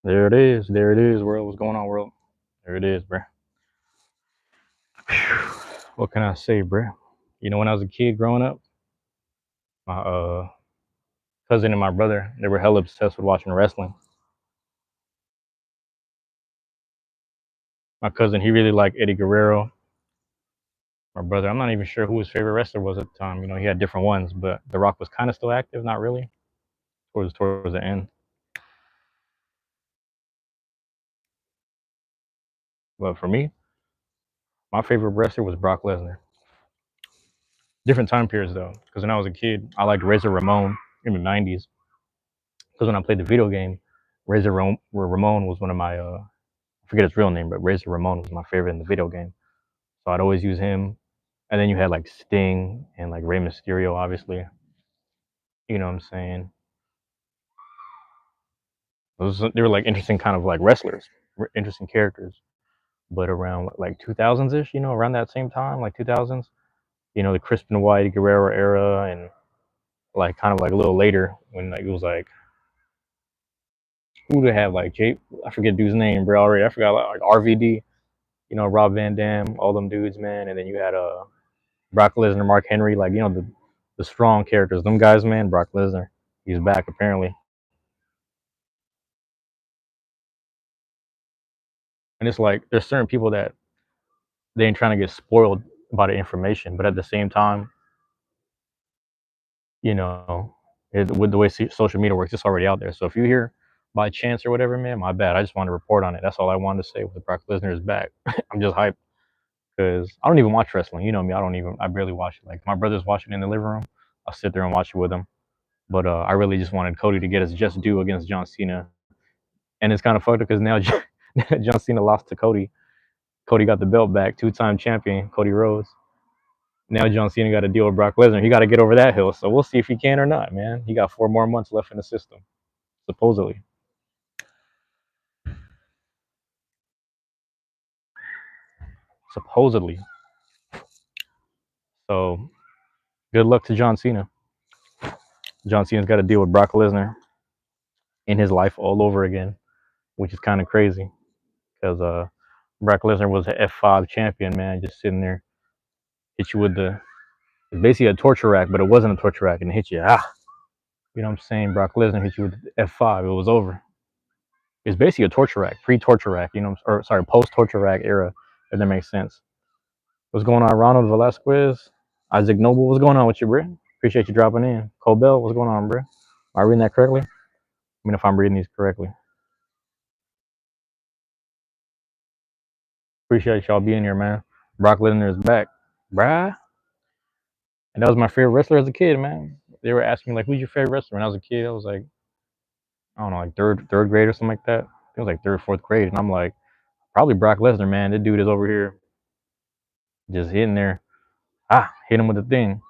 There it is. There it is, world. What's going on, world? There it is, bruh. What can I say, bruh? When I was a kid growing up, my cousin and my brother, they were hella obsessed with watching wrestling. My cousin, he really liked Eddie Guerrero. My brother, I'm not even sure who his favorite wrestler was at the time. He had different ones, but The Rock was kind of still active, not really, towards the end. But for me, my favorite wrestler was Brock Lesnar. Different time periods though, because when I was a kid, I liked Razor Ramon in the '90s. Because when I played the video game, Ramon was one of my I forget his real name, but Razor Ramon was my favorite in the video game. So I'd always use him. And then you had like Sting and like Rey Mysterio, obviously. You know what I'm saying? They were like interesting kind of like wrestlers, interesting characters. But around like 2000s ish, around that same time, like 2000s, the Crispin White Guerrero era, and like kind of like a little later when like it was like who to have like I forget dude's name, bro. Already, I forgot like RVD, Rob Van Dam, all them dudes, man. And then you had Brock Lesnar, Mark Henry, like the strong characters, them guys, man. Brock Lesnar, he's back apparently, and it's like there's certain people that they ain't trying to get spoiled by the information, but at the same time, you know, with the way social media works, it's already out there. So if you hear by chance or whatever, man, my bad. I just wanted to report on it. That's all I wanted to say. With Brock Lesnar is back. I'm just hyped because I don't even watch wrestling. You know me. I barely watch it. Like my brother's watching it in the living room. I'll sit there and watch it with him. But I really just wanted Cody to get his just due against John Cena. And it's kind of fucked up because now John Cena lost to Cody. Cody got the belt back, two-time champion, Cody Rhodes. Now John Cena got to deal with Brock Lesnar. He got to get over that hill. So we'll see if he can or not, man. He got 4 more months left in the system, supposedly. Supposedly. So good luck to John Cena. John Cena's got to deal with Brock Lesnar in his life all over again, which is kind of crazy because Brock Lesnar was an F5 champion, man, just sitting there, hit you with it's basically a torture rack, but it wasn't a torture rack, and it hit you, you know what I'm saying? Brock Lesnar hit you with F5, it was over. It's basically a torture rack, pre-torture rack, or sorry, post-torture rack era, if that makes sense. What's going on, Ronald Velasquez? Isaac Noble, what's going on with you, bro? Appreciate you dropping in. Cobell, what's going on, bro? Am I reading that correctly? I mean, if I'm reading these correctly. Appreciate y'all being here, man. Brock Lesnar is back, bruh. And that was my favorite wrestler as a kid, man. They were asking me like, "Who's your favorite wrestler?" When I was a kid, I was like, I don't know, like third grade or something like that. It was like third, fourth grade, and I'm like, probably Brock Lesnar, man. That dude is over here just hitting there. Hit him with the thing.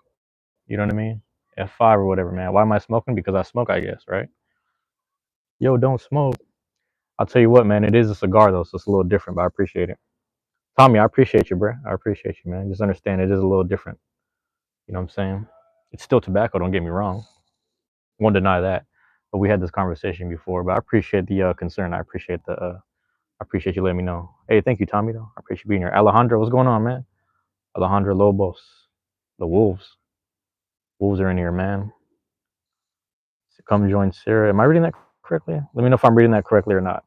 You know what I mean? F5 or whatever, man. Why am I smoking? Because I smoke, I guess, right? Yo, don't smoke. I'll tell you what, man. It is a cigar though, so it's a little different, but I appreciate it. Tommy, I appreciate you, bro. I appreciate you, man. Just understand it is a little different. You know what I'm saying? It's still tobacco. Don't get me wrong. Won't deny that. But we had this conversation before. But I appreciate the concern. I appreciate you letting me know. Hey, thank you, Tommy. Though I appreciate you being here. Alejandro, what's going on, man? Alejandro Lobos, the Wolves. Wolves are in here, man. So come join Sarah. Am I reading that correctly? Let me know if I'm reading that correctly or not.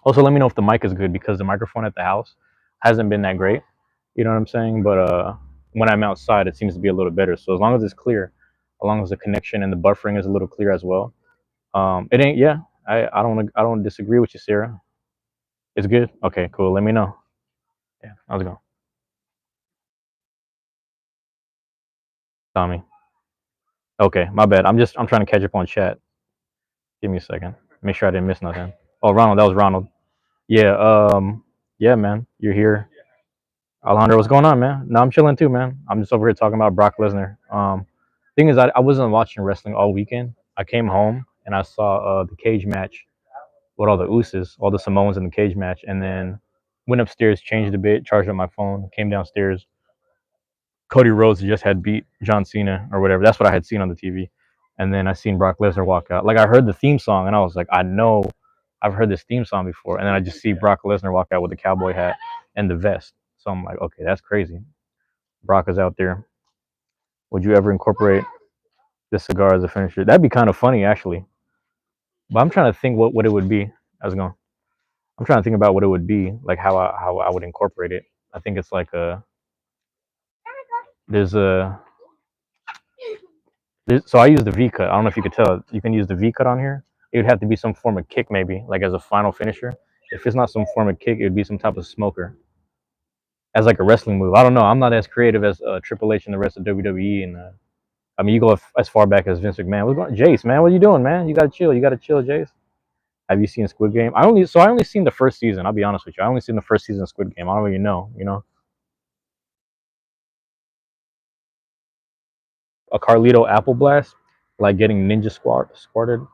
Also, let me know if the mic is good because the microphone at the house hasn't been that great. You know what I'm saying? But when I'm outside, it seems to be a little better. So as long as it's clear, as long as the connection and the buffering is a little clear as well, it ain't. Yeah, I don't disagree with you, Sarah. It's good. Okay, cool. Let me know. Yeah, how's it going, Tommy? Okay, my bad. I'm trying to catch up on chat. Give me a second. Make sure I didn't miss nothing. Oh, Ronald, that was Ronald. Yeah, yeah, man, you're here. Alejandro, what's going on, man? No, I'm chilling too, man. I'm just over here talking about Brock Lesnar. Thing is, I wasn't watching wrestling all weekend. I came home and I saw the cage match with all the Usos, all the Samoans in the cage match, and then went upstairs, changed a bit, charged up my phone, came downstairs. Cody Rhodes just had beat John Cena or whatever. That's what I had seen on the TV. And then I seen Brock Lesnar walk out. Like I heard the theme song and I was like, I know I've heard this theme song before, and then I just see Brock Lesnar walk out with the cowboy hat and the vest. So I'm like, okay, that's crazy. Brock is out there. Would you ever incorporate this cigar as a finisher? That'd be kind of funny, actually. But I'm trying to think what it would be. How's it going? I'm trying to think about what it would be, like how I would incorporate it. I think it's like a there's a so I use the V cut. I don't know if you could tell. You can use the V cut on here. It would have to be some form of kick, maybe, like as a final finisher. If it's not some form of kick, it would be some type of smoker as like a wrestling move. I don't know. I'm not as creative as Triple H and the rest of WWE. And I mean, you go as far back as Vince McMahon. What's going, Jace, man? What are you doing, man? You gotta chill. You gotta chill, Jace. Have you seen Squid Game? I only seen the first season. I'll be honest with you. I only seen the first season of Squid Game. I don't really know. You know, a Carlito Apple Blast, like getting ninja squarted.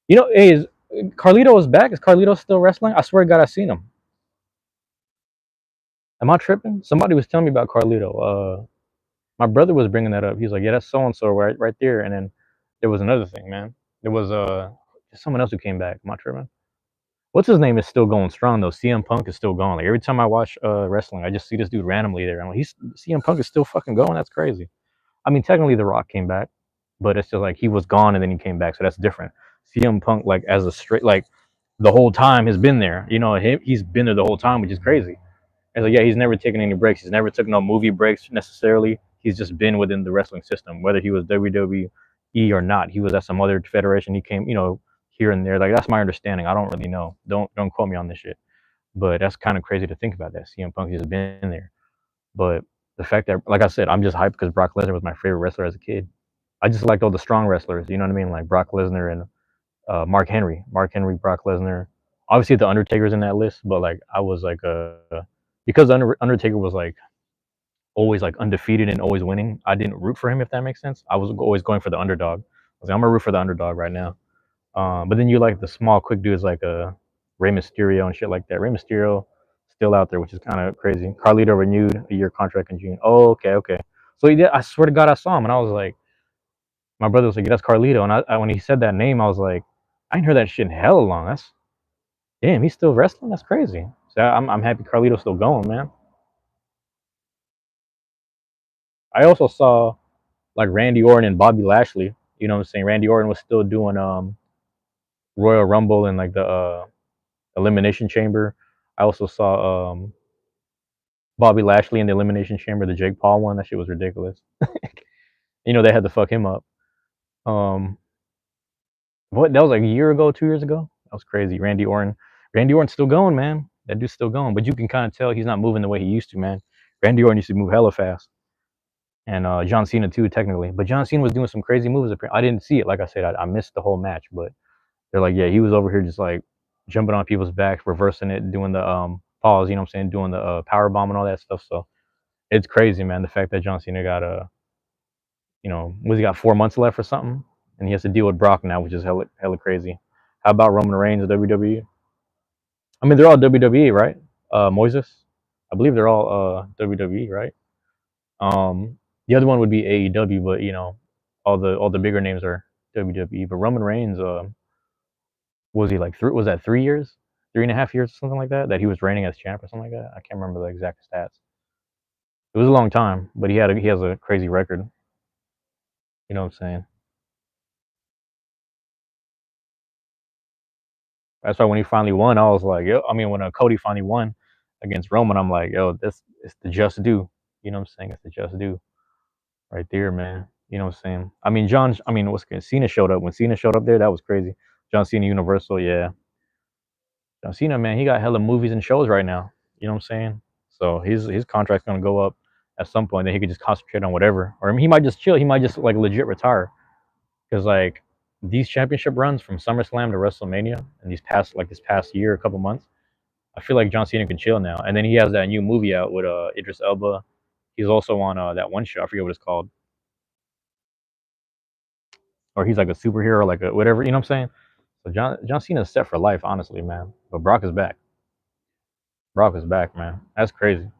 You know, hey, is Carlito is back? Is Carlito still wrestling? I swear to God, I seen him. Am I tripping? Somebody was telling me about Carlito. My brother was bringing that up. He's like, yeah, that's so and so right there. And then there was another thing, man. There was someone else who came back. Am I tripping? What's his name is still going strong though. CM Punk is still going. Like every time I watch wrestling, I just see this dude randomly there. I'm like, he's CM Punk is still fucking going. That's crazy. I mean, technically, The Rock came back, but it's just like he was gone and then he came back, so that's different. CM Punk, like as a straight, like the whole time has been there. You know, he's been there the whole time, which is crazy. And like, yeah, he's never taken any breaks. He's never taken no movie breaks necessarily. He's just been within the wrestling system, whether he was WWE or not. He was at some other federation. He came, you know, here and there. Like that's my understanding. I don't really know. Don't quote me on this shit. But that's kind of crazy to think about that. CM Punk has been there. But the fact that, like I said, I'm just hyped because Brock Lesnar was my favorite wrestler as a kid. I just liked all the strong wrestlers. You know what I mean? Like Brock Lesnar and Mark Henry, Brock Lesnar. Obviously, the Undertaker's in that list, but like I was like because Undertaker was like always like undefeated and always winning. I didn't root for him, if that makes sense. I was always going for the underdog. I was like, I'm gonna root for the underdog right now. But then you like the small, quick dudes like Rey Mysterio and shit like that. Rey Mysterio still out there, which is kind of crazy. Carlito renewed a year contract in June. Oh, okay. So he did. I swear to God, I saw him, and I was like, my brother was like, "That's Carlito," and when he said that name, I was like, I ain't heard that shit in hell long. That's damn, he's still wrestling. That's crazy. So I'm happy Carlito's still going, man. I also saw like Randy Orton and Bobby Lashley. You know what I'm saying? Randy Orton was still doing Royal Rumble and like the Elimination Chamber. I also saw Bobby Lashley in the Elimination Chamber, the Jake Paul one. That shit was ridiculous. You know they had to fuck him up. Um, what that was like a year ago, 2 years ago. That was crazy. Randy Orton. Randy Orton's still going, man. That dude's still going, but you can kind of tell he's not moving the way he used to, man. Randy Orton used to move hella fast, and John Cena too, technically. But John Cena was doing some crazy moves. I didn't see it. Like I said, I missed the whole match, but they're like, yeah, he was over here just like jumping on people's backs, reversing it, doing the pause. You know what I'm saying? Doing the power bomb and all that stuff. So it's crazy, man. The fact that John Cena got was he got 4 months left or something, and he has to deal with Brock now, which is hella crazy. How about Roman Reigns of WWE? I mean, they're all WWE, right? Moises, I believe they're all WWE, right? The other one would be AEW, but you know, all the bigger names are WWE. But Roman Reigns, was he like was that 3 years, 3.5 years, or something like that? That he was reigning as champ or something like that. I can't remember the exact stats. It was a long time, but he has a crazy record. You know what I'm saying? That's why when he finally won, I was like, yo. I mean, when Cody finally won against Roman, I'm like, yo, this it's the just due. You know what I'm saying? It's the just due right there, man. You know what I'm saying? I mean, what's good? Cena showed up. When Cena showed up there, that was crazy. John Cena Universal, yeah. John Cena, man, he got hella movies and shows right now. You know what I'm saying? So his contract's gonna go up at some point. Then he could just concentrate on whatever, or I mean, he might just chill. He might just like legit retire because like these championship runs from SummerSlam to WrestleMania and this past year, a couple months, I feel like John Cena can chill now. And then he has that new movie out with Idris Elba. He's also on that one show. I forget what it's called, or he's like a superhero, like a whatever. You know what I'm saying? So John Cena is set for life, honestly, man. But Brock is back. Brock is back, man. That's crazy.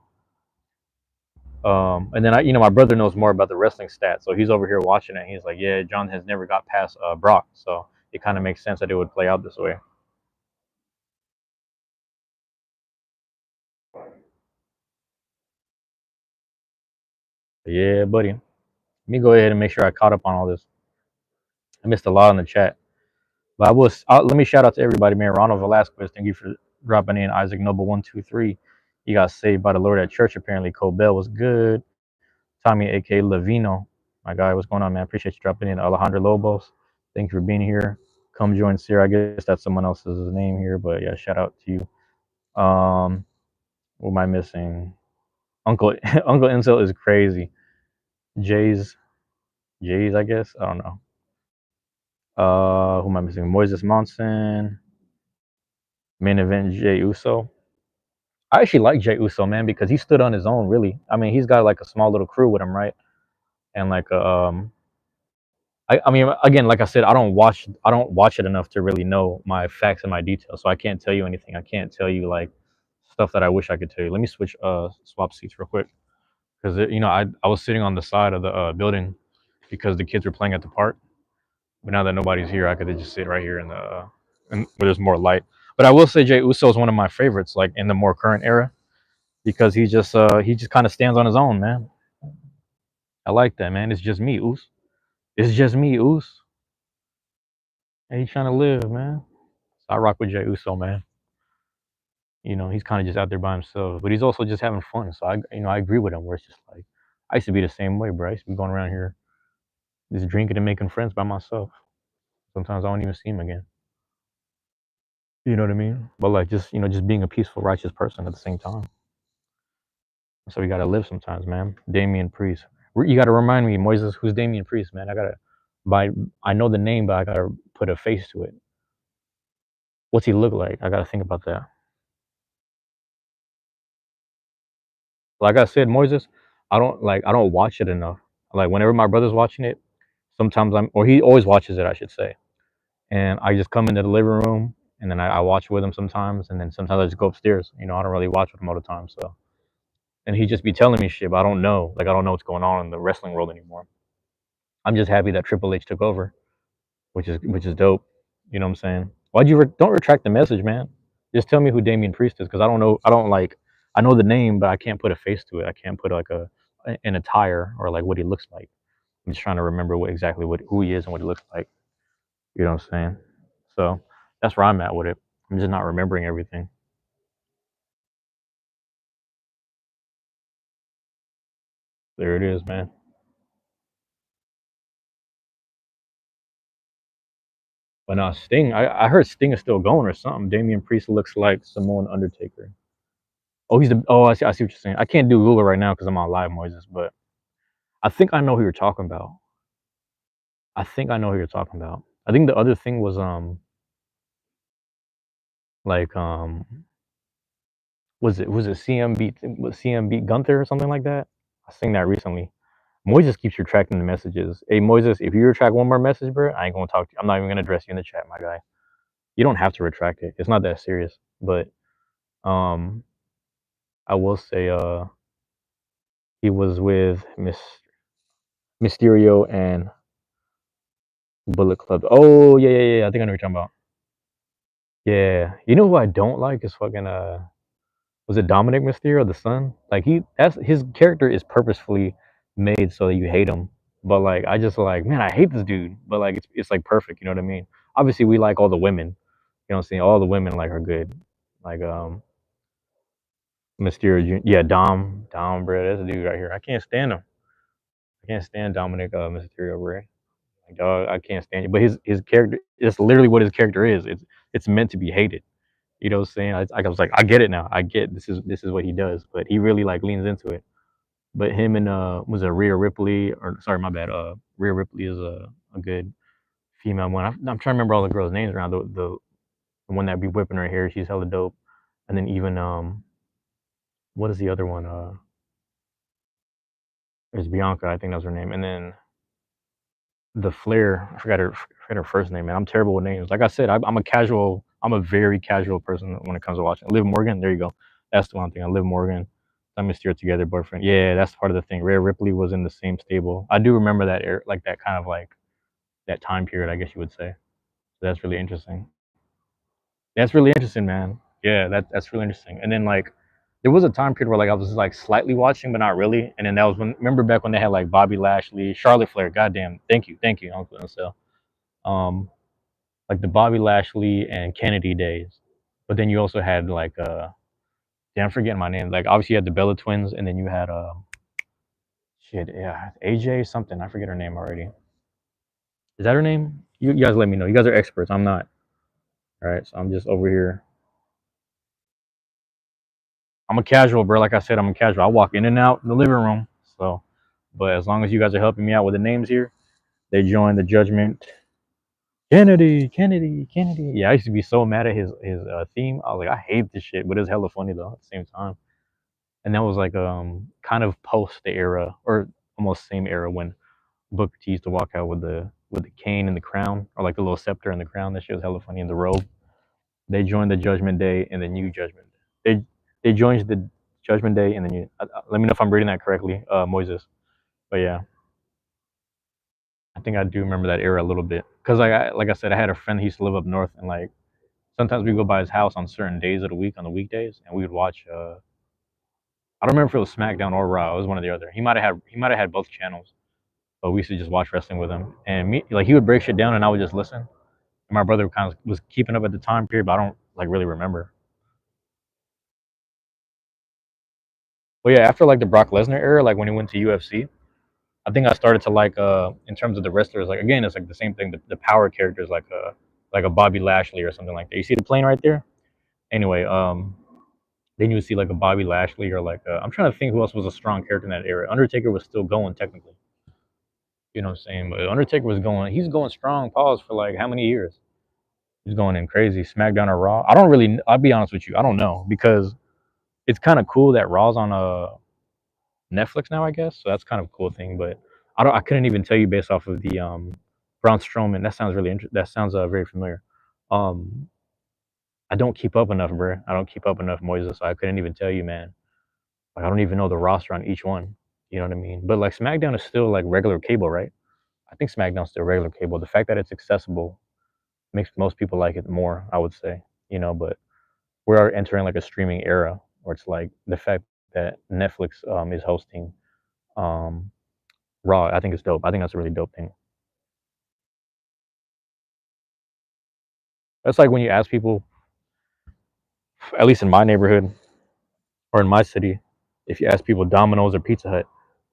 And then my brother knows more about the wrestling stats, so he's over here watching it. He's like, yeah, John has never got past Brock, so it kind of makes sense that it would play out this way. Yeah, buddy. Let me go ahead and make sure I caught up on all this. I missed a lot in the chat. But let me shout out to everybody, man. Ronald Velasquez, thank you for dropping in. Isaac Noble 123, you got saved by the Lord at church. Apparently, Cole Bell was good. Tommy, aka Levino, my guy, what's going on, man? Appreciate you dropping in. Alejandro Lobos, thank you for being here. Come join Sierra. I guess that's someone else's name here, but yeah, shout out to you. What am I missing? Uncle Uncle Insel is crazy. Jay's Jay's, I guess. I don't know. Who am I missing? Moises Monson, main event Jay Uso. I actually like Jay Uso, man, because he stood on his own. Really, I mean, he's got like a small little crew with him, right? And like, I mean, again, like I said, I don't watch it enough to really know my facts and my details, so I can't tell you anything. I can't tell you like stuff that I wish I could tell you. Let me swap seats real quick, because I was sitting on the side of the building because the kids were playing at the park. But now that nobody's here, I could just sit right here in the where there's more light. But I will say Jay Uso is one of my favorites, like in the more current era, because he just kind of stands on his own, man. I like that, man. It's just me, Us. It's just me, Us. And he's trying to live, man. So I rock with Jay Uso, man. He's kind of just out there by himself, but he's also just having fun. So I agree with him. Where it's just like I used to be the same way, bro. I used to be going around here just drinking and making friends by myself. Sometimes I don't even see him again. You know what I mean? But like just being a peaceful, righteous person at the same time. So we gotta live sometimes, man. Damian Priest. You gotta remind me, Moises, who's Damian Priest, man? By I know the name, but I gotta put a face to it. What's he look like? I gotta think about that. Like I said, Moises, I don't watch it enough. Like whenever my brother's watching it, sometimes or he always watches it, I should say. And I just come into the living room and then I watch with him sometimes, and then sometimes I just go upstairs. I don't really watch with him all the time. So and he just be telling me shit, but I don't know. Like I don't know what's going on in the wrestling world anymore. I'm just happy that Triple H took over, which is dope. You know what I'm saying? Don't retract the message, man. Just tell me who Damian Priest is, because I don't know. I know the name, but I can't put a face to it. I can't put like an attire or like what he looks like. I'm just trying to remember exactly who he is and what he looks like. You know what I'm saying? So that's where I'm at with it. I'm just not remembering everything. There it is, man. But now Sting, I heard Sting is still going or something. Damian Priest looks like Samoan Undertaker. I see what you're saying. I can't do Google right now because I'm on live Moises, but I think I know who you're talking about. I think I know who you're talking about. I think the other thing was like was it CM beat Gunther or something like that? I seen that recently. Moises keeps retracting the messages. Hey Moises, if you retract one more message, bro, I ain't gonna talk to you. I'm not even gonna address you in the chat, my guy. You don't have to retract it. It's not that serious. But um I will say he was with Mysterio and Bullet Club. Oh yeah. I think I know what you're talking about. Yeah. You know who I don't like is fucking was it Dominic Mysterio, the son? Like that's his character is purposefully made so that you hate him. But like I just like, man, I hate this dude. But like it's like perfect, you know what I mean? Obviously we like all the women. You know what I'm saying? All the women like are good. Like Mysterio yeah, Dom, bro, that's a dude right here. I can't stand him. I can't stand Dominic Mysterio, bro. Like dog, I can't stand it. But his character, it's literally what his character is. It's meant to be hated. You know what I'm saying? I was like, I get it now. I get this is what he does, but he really like leans into it. But him and was it Rhea Ripley, or sorry, my bad. Rhea Ripley is a good female one. I'm trying to remember all the girls' names around the one that be whipping her hair. She's hella dope. And then even what is the other one? There's Bianca, I think that's her name. And then the Flair, I forgot her first name, man. I'm terrible with names. Like I said, I'm a very casual person when it comes to watching. Liv Morgan, there you go. That's the one thing. I Liv Morgan, I'm Steer Together boyfriend. Yeah, that's part of the thing. Rhea Ripley was in the same stable. I do remember that like that kind of like that time period, I guess you would say. So that's really interesting. That's really interesting, man. Yeah, that's really interesting. And then like There was a time period where like I was like slightly watching, but not really. And then that was when remember back when they had like Bobby Lashley, Charlotte Flair. Goddamn, thank you, Uncle Ansel. Um, like the Bobby Lashley and Kennedy days. But then you also had like damn, I'm forgetting my name. Like obviously you had the Bella Twins, and then you had shit, yeah, AJ something. I forget her name already. Is that her name? You guys let me know. You guys are experts. I'm not. All right, so I'm just over here. I'm a casual, bro. Like I said, I'm a casual. I walk in and out the living room. So, but as long as you guys are helping me out with the names here, they joined the judgment. Kennedy, Kennedy, Kennedy. Yeah, I used to be so mad at his theme. I was like, I hate this shit, but it's hella funny though at the same time. And that was like kind of post the era or almost same era when Booker T used to walk out with the cane and the crown or like the little scepter and the crown. That shit was hella funny in the robe. They joined the Judgment Day and the New Judgment. They joined the Judgment Day and the New. Let me know if I'm reading that correctly, Moises. But yeah, I think I do remember that era a little bit because like I said, I had a friend who used to live up north, and like sometimes we go by his house on certain days of the week on the weekdays, and we would watch. I don't remember if it was SmackDown or Raw. It was one or the other. He might have had both channels, but we used to just watch wrestling with him, and me like he would break shit down, and I would just listen. And my brother kind of was keeping up at the time period, but I don't like really remember. But yeah, after like the Brock Lesnar era, like when he went to UFC, I think I started to like in terms of the wrestlers, like again, it's like the same thing. The power characters like a Bobby Lashley or something like that. You see the plane right there? Anyway, then you would see like a Bobby Lashley or like I'm trying to think who else was a strong character in that era. Undertaker was still going technically. You know what I'm saying? But Undertaker was going, he's going strong pause for like how many years? He's going in crazy. SmackDown or Raw? I don't really, I'll be honest with you, I don't know because it's kind of cool that Raw's on Netflix now, I guess. So that's kind of a cool thing. But I couldn't even tell you based off of the Braun Strowman. That sounds really interesting. That sounds very familiar. Um, I don't keep up enough, bro. I don't keep up enough, Moises. So I couldn't even tell you, man. Like I don't even know the roster on each one. You know what I mean? But like SmackDown is still like regular cable, right? I think SmackDown's still regular cable. The fact that it's accessible makes most people like it more, I would say. You know, but we're entering like a streaming era where it's like the fact that Netflix is hosting um, Raw. I think it's dope. I think that's a really dope thing. That's like when you ask people, at least in my neighborhood or in my city, if you ask people Domino's or Pizza Hut,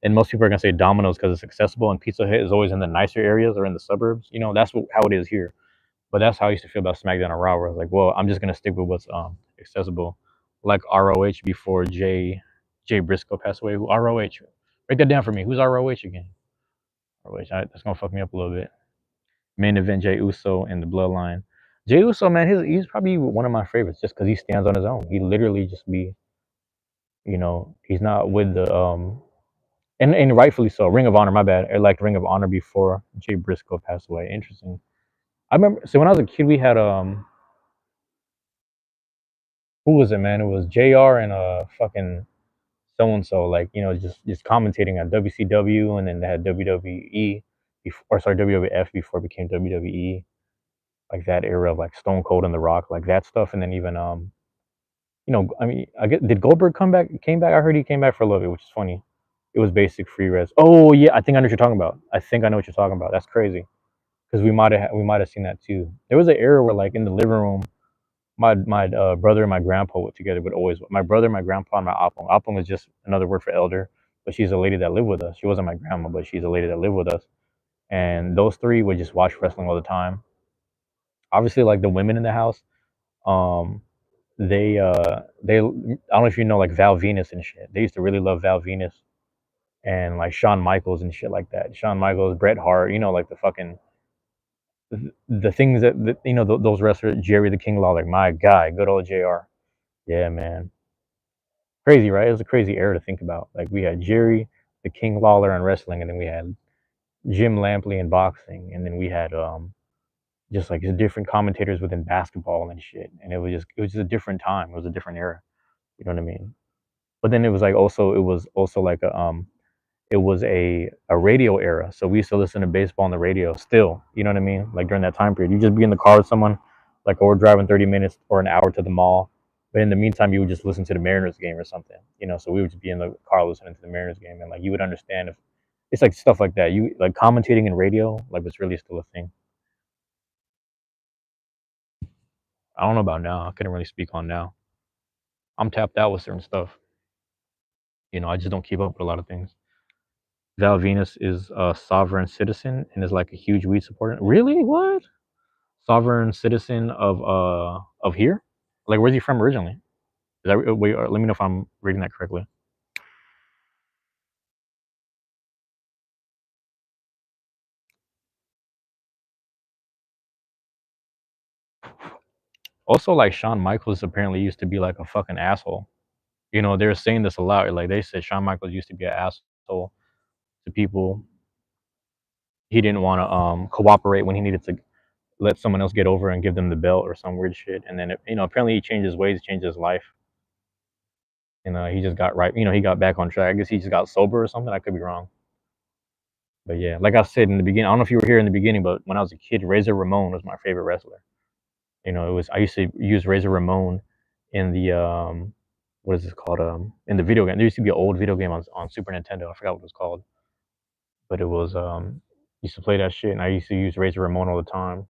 and most people are gonna say Domino's because it's accessible, and Pizza Hut is always in the nicer areas or in the suburbs. You know, that's how it is here. But that's how I used to feel about SmackDown and Raw. Where I was like, well, I'm just gonna stick with what's accessible, like ROH before Jay Briscoe passed away. Who ROH? Break that down for me. Who's ROH again? ROH. That's gonna fuck me up a little bit. Main event: Jay Uso and the Bloodline. Jay Uso, man, he's probably one of my favorites just because he stands on his own. He literally just be, you know, he's not with the and rightfully so. Ring of Honor, my bad. I liked Ring of Honor before Jay Briscoe passed away. Interesting. I remember. So when I was a kid, we had who was it, man? It was JR and fucking so and so, like you know, just commentating on WCW, and then they had WWE before, or sorry, WWF before it became WWE, like that era of like Stone Cold and The Rock, like that stuff, and then even you know, I mean, I get did Goldberg come back? Came back? I heard he came back for a little bit, which is funny. It was basic free res. Oh yeah, I think I know what you're talking about. I think I know what you're talking about. That's crazy because we might have seen that too. There was an era where like in the living room my brother and my grandpa were together, but always my brother, my grandpa, and my oppong. Oppong was just another word for elder, but she's a lady that lived with us. She wasn't my grandma, but she's a lady that lived with us. And those three would just watch wrestling all the time. Obviously, like the women in the house, um, they I don't know if you know like Val Venus and shit. They used to really love Val Venus and like Shawn Michaels and shit like that. Shawn Michaels, Bret Hart, you know, like the fucking the things that you know those wrestlers, Jerry the King Lawler, like my guy, good old JR. Yeah, man. Crazy, right? It was a crazy era to think about. Like we had Jerry, the King Lawler in wrestling, and then we had Jim Lampley in boxing, and then we had just like different commentators within basketball and shit. And it was just a different time. It was a different era. You know what I mean? But then it was also like it was a radio era. So we used to listen to baseball on the radio still. You know what I mean? Like during that time period, you just be in the car with someone, like or we're driving 30 minutes or an hour to the mall, But in the meantime, you would just listen to the Mariners game or something, you know. So we would just be in the car listening to the Mariners game, and like you would understand if it's like stuff like that. You like commentating in radio, like was really still a thing. I don't know about now. I couldn't really speak on now. I'm tapped out with certain stuff. You know, I just don't keep up with a lot of things. Val Venus is a sovereign citizen and is like a huge weed supporter. Really? What? Sovereign citizen of here? Like, where's he from originally? Is that wait? Let me know if I'm reading that correctly. Also, like Shawn Michaels apparently used to be like a fucking asshole. You know, they're saying this a lot. Like they said, Shawn Michaels used to be an asshole to people. He didn't want to cooperate when he needed to let someone else get over and give them the belt or some weird shit. And then you know, apparently he changed his ways, changed his life, and he just got right. You know, he got back on track. I guess he just got sober or something. I could be wrong. But yeah, like I said in the beginning, I don't know if you were here in the beginning, but when I was a kid, Razor Ramon was my favorite wrestler. You know, it was I used to use Razor Ramon in the what is this called? In the video game. There used to be an old video game on Super Nintendo. I forgot what it was called, but it was used to play that shit, and I used to use Razor Ramon all the time.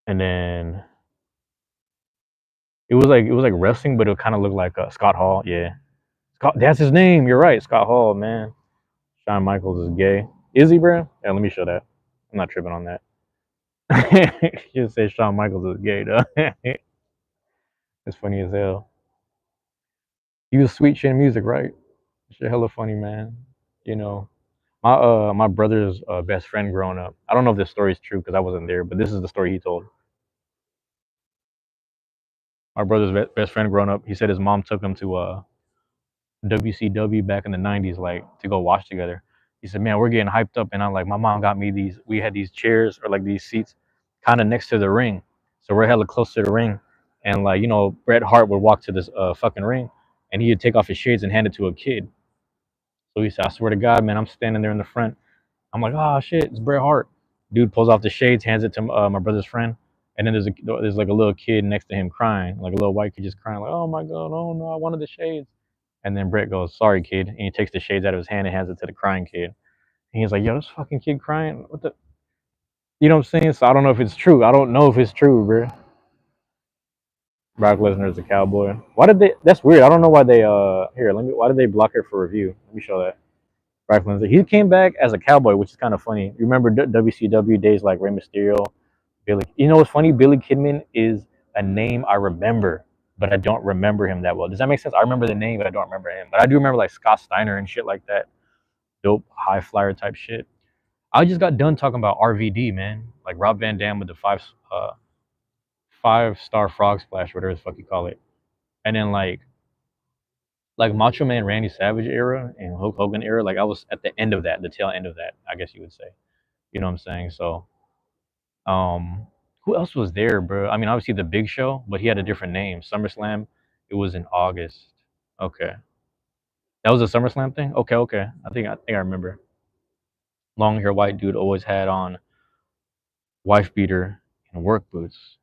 And then it was like wrestling, but it kind of looked like Scott Hall. Yeah, Scott, that's his name. You're right, Scott Hall, man. Shawn Michaels is gay. Is he, bro? Yeah, let me show that. I'm not tripping on that. You just say Shawn Michaels is gay, though. It's funny as hell. He was sweet chin music, right? Shit, hella funny, man. You know, my brother's best friend growing up. I don't know if this story is true because I wasn't there, but this is the story he told. My brother's best friend growing up. He said his mom took him to WCW back in the '90s, like to go watch together. He said, "Man, we're getting hyped up," and I'm like, "My mom got me these. We had these chairs or like these seats, kind of next to the ring, so we're hella close to the ring." And like you know, Bret Hart would walk to this fucking ring, and he'd take off his shades and hand it to a kid. So he said, "I swear to God, man, I'm standing there in the front. I'm like, oh shit, it's Bret Hart." Dude pulls off the shades, hands it to my brother's friend, and then there's like a little kid next to him crying, like a little white kid just crying, like, "Oh my God, oh no, I wanted the shades." And then Brett goes, "Sorry, kid," and he takes the shades out of his hand and hands it to the crying kid. And he's like, "Yo, this fucking kid crying. What the?" You know what I'm saying? So I don't know if it's true. I don't know if it's true, bro. Brock Lesnar is a cowboy. Why did they? That's weird. I don't know why they. Here, let me. Why did they block it for review? Let me show that. Brock Lesnar. He came back as a cowboy, which is kind of funny. You remember WCW days like Rey Mysterio, Billy. You know what's funny? Billy Kidman is a name I remember, but I don't remember him that well. Does that make sense? I remember the name, but I don't remember him. But I do remember like Scott Steiner and shit like that. Dope high flyer type shit. I just got done talking about RVD, man. Like Rob Van Dam with the 5-star frog splash, whatever the fuck you call it. And then like Macho Man Randy Savage era and Hulk Hogan era, like I was at the end of that, the tail end of that, I guess you would say. You know what I'm saying? So who else was there, bro? I mean, obviously the Big Show, but he had a different name. SummerSlam, it was in August. Okay. That was a SummerSlam thing? Okay, okay. I think I remember. Long hair white dude always had on wife beater and work boots.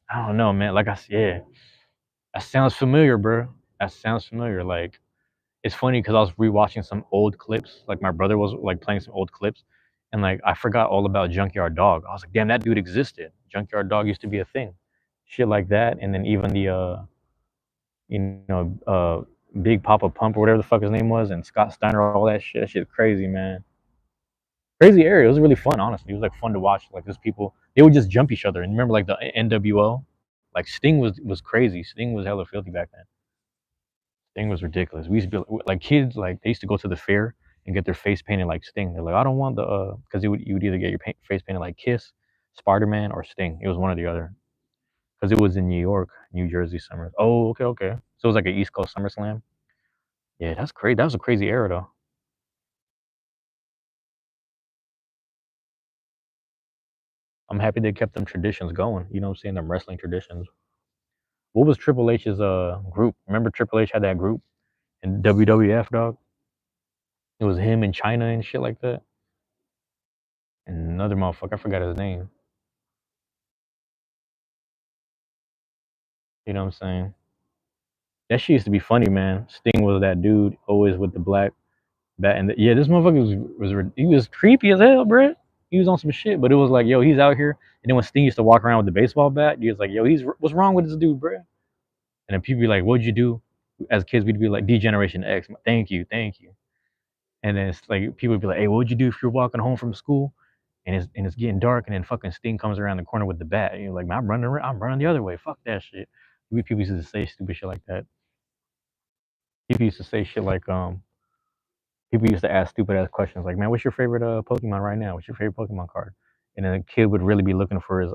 I don't know, man. Like I said, yeah, that sounds familiar, bro. That sounds familiar. Like it's funny because I was rewatching some old clips. Like my brother was like playing some old clips, and like I forgot all about Junkyard Dog. I was like, damn, that dude existed. Junkyard Dog used to be a thing. Shit like that, and then even the you know, Big Papa Pump or whatever the fuck his name was, and Scott Steiner, all that shit. That shit crazy, man. Crazy area. It was really fun, honestly. It was like fun to watch. Like those people, they would just jump each other. And remember, like the NWO, like Sting was crazy. Sting was hella filthy back then. Sting was ridiculous. We used to be like kids, like they used to go to the fair and get their face painted like Sting. They're like, I don't want the because you would either get your face painted like Kiss, Spider Man, or Sting. It was one or the other. Because it was in New York, New Jersey summers. Oh, okay, okay. So it was like an East Coast SummerSlam. Yeah, that's crazy. That was a crazy era though. I'm happy they kept them traditions going. You know what I'm saying? Them wrestling traditions. What was Triple H's group? Remember Triple H had that group in WWF, dog? It was him in China and shit like that. And another motherfucker, I forgot his name. You know what I'm saying? That shit used to be funny, man. Sting was that dude always with the black bat, and yeah, this motherfucker he was creepy as hell, bro. He was on some shit, but it was like, yo, he's out here. And then when Sting used to walk around with the baseball bat, he was like, yo, he's what's wrong with this dude, bro? And then people be like, what'd you do? As kids, we'd be like, D-Generation X. Thank you, thank you. And then it's like people would be like, hey, what'd you do if you're walking home from school and it's getting dark and then fucking Sting comes around the corner with the bat? And you're like, man, I'm running the other way. Fuck that shit. People used to say stupid shit like that. People used to say shit like people used to ask stupid ass questions like, man, what's your favorite Pokemon right now? What's your favorite Pokemon card? And then a kid would really be looking for his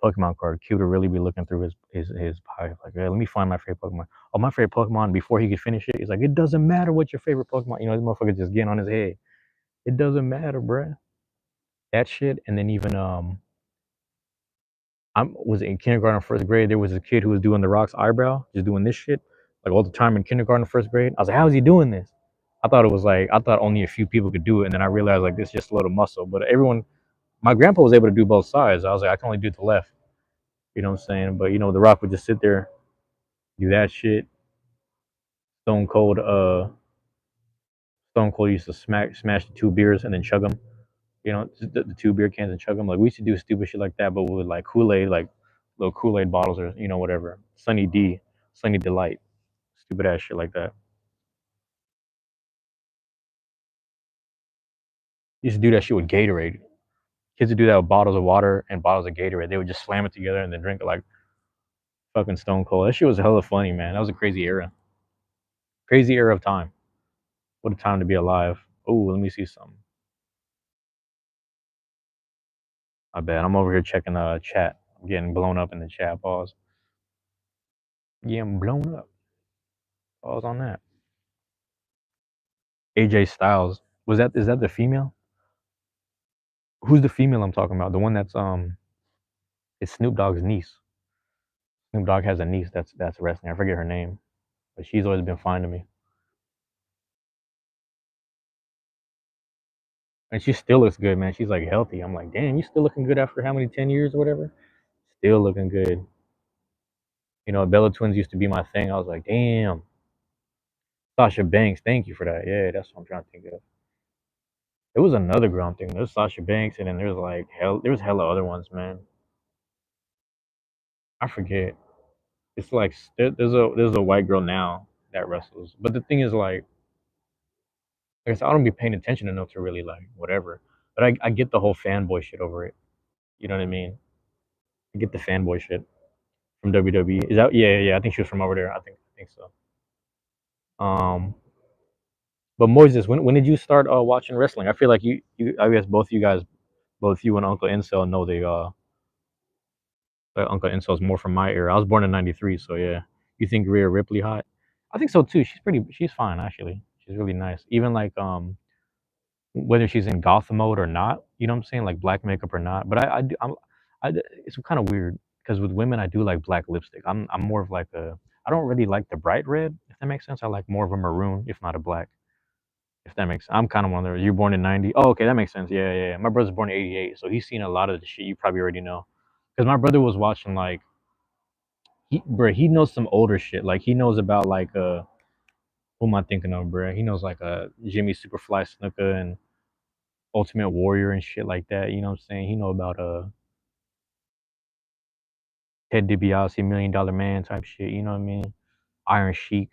Pokemon card. Kid would really be looking through his pipe, like, hey, let me find my favorite Pokemon. Oh, my favorite Pokemon. Before he could finish it, he's like, it doesn't matter what your favorite Pokemon. You know, this motherfucker just getting on his head. It doesn't matter, bruh. That shit. And then even I was in kindergarten, first grade. There was a kid who was doing the Rock's eyebrow, just doing this shit like all the time in kindergarten, first grade. I was like, how is he doing this? I thought only a few people could do it, and then I realized like this is just a little muscle. But everyone, my grandpa was able to do both sides. I was like, I can only do the left. You know what I'm saying? But you know, the Rock would just sit there, do that shit. Stone Cold, Stone Cold used to smash the two beers and then chug them. You know, the two beer cans and chug them. Like we used to do stupid shit like that, but with like Kool-Aid, like little Kool-Aid bottles or you know whatever. Sunny Delight, stupid ass shit like that. Used to do that shit with Gatorade. Kids would do that with bottles of water and bottles of Gatorade. They would just slam it together and then drink it like fucking Stone Cold. That shit was hella funny, man. That was a crazy era. Crazy era of time. What a time to be alive. Oh, let me see something. I bet I'm over here checking the chat. I'm getting blown up in the chat. Pause. Getting blown up. Pause on that. AJ Styles. Is that the female? Who's the female I'm talking about? The one that's it's Snoop Dogg's niece. Snoop Dogg has a niece that's wrestling. I forget her name, but she's always been fine to me. And she still looks good, man. She's like healthy. I'm like, damn, you still looking good after how many 10 years or whatever? Still looking good. You know, Bella Twins used to be my thing. I was like, damn. Sasha Banks, thank you for that. Yeah, that's what I'm trying to think of. There was another girl I'm thinking. There's Sasha Banks, and then there's like there's hella other ones, man. I forget. It's like there's a white girl now that wrestles. But the thing is, like I said, I don't be paying attention enough to really like whatever. But I get the whole fanboy shit over it. You know what I mean? I get the fanboy shit from WWE. Is that yeah? I think she was from over there. I think so. Um, but Moises, when did you start watching wrestling? I feel like you I guess both you guys, both you and Uncle Incel know Uncle Incel's more from my era. I was born in '93, so yeah. You think Rhea Ripley hot? I think so too. She's fine actually. She's really nice. Even like whether she's in goth mode or not, you know what I'm saying? Like black makeup or not. But it's kind of weird because with women I do like black lipstick. I'm more of like a I don't really like the bright red, if that makes sense. I like more of a maroon, if not a black. If that makes sense. I'm kind of one of those. You're born in '90. Oh, okay, that makes sense. Yeah. My brother's born in '88, so he's seen a lot of the shit you probably already know. Because my brother was watching like he knows some older shit. Like he knows about like who am I thinking of, bro? He knows like Jimmy Superfly Snuka and Ultimate Warrior and shit like that. You know what I'm saying? He know about Ted DiBiase, Million Dollar Man type shit. You know what I mean? Iron Sheik.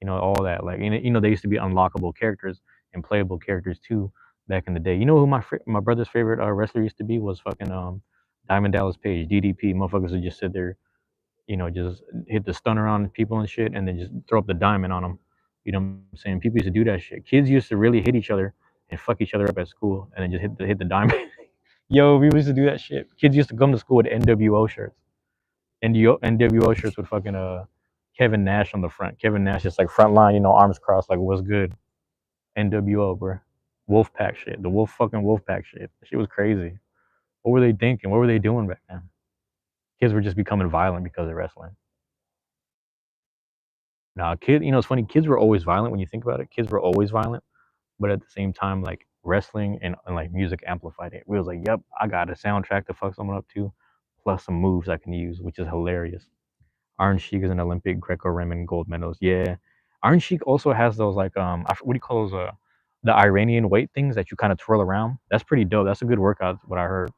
You know all that. Like you know they used to be unlockable characters and playable characters too back in the day. You know who my brother's favorite wrestler used to be was fucking Diamond Dallas Page, DDP. Motherfuckers would just sit there, you know, just hit the stunner on people and shit, and then just throw up the diamond on them. You know what I'm saying? People used to do that shit. Kids used to really hit each other and fuck each other up at school, and then just hit the diamond. Yo, we used to do that shit. Kids used to come to school with NWO shirts. NWO shirts with fucking Kevin Nash on the front. Kevin Nash just like front line, you know, arms crossed, like what's good. NWO, bro. Wolfpack shit. The Wolfpack shit. That shit was crazy. What were they thinking? What were they doing back then? Kids were just becoming violent because of wrestling. Nah, you know, it's funny. Kids were always violent when you think about it. Kids were always violent, but at the same time, like wrestling and like music amplified it. We was like, yep, I got a soundtrack to fuck someone up to, plus some moves I can use, which is hilarious. Iron Sheik is an Olympic Greco-Roman gold medalist. Yeah, Iron Sheik also has those like what do you call those the Iranian weight things that you kind of twirl around. That's pretty dope. That's a good workout. What I heard.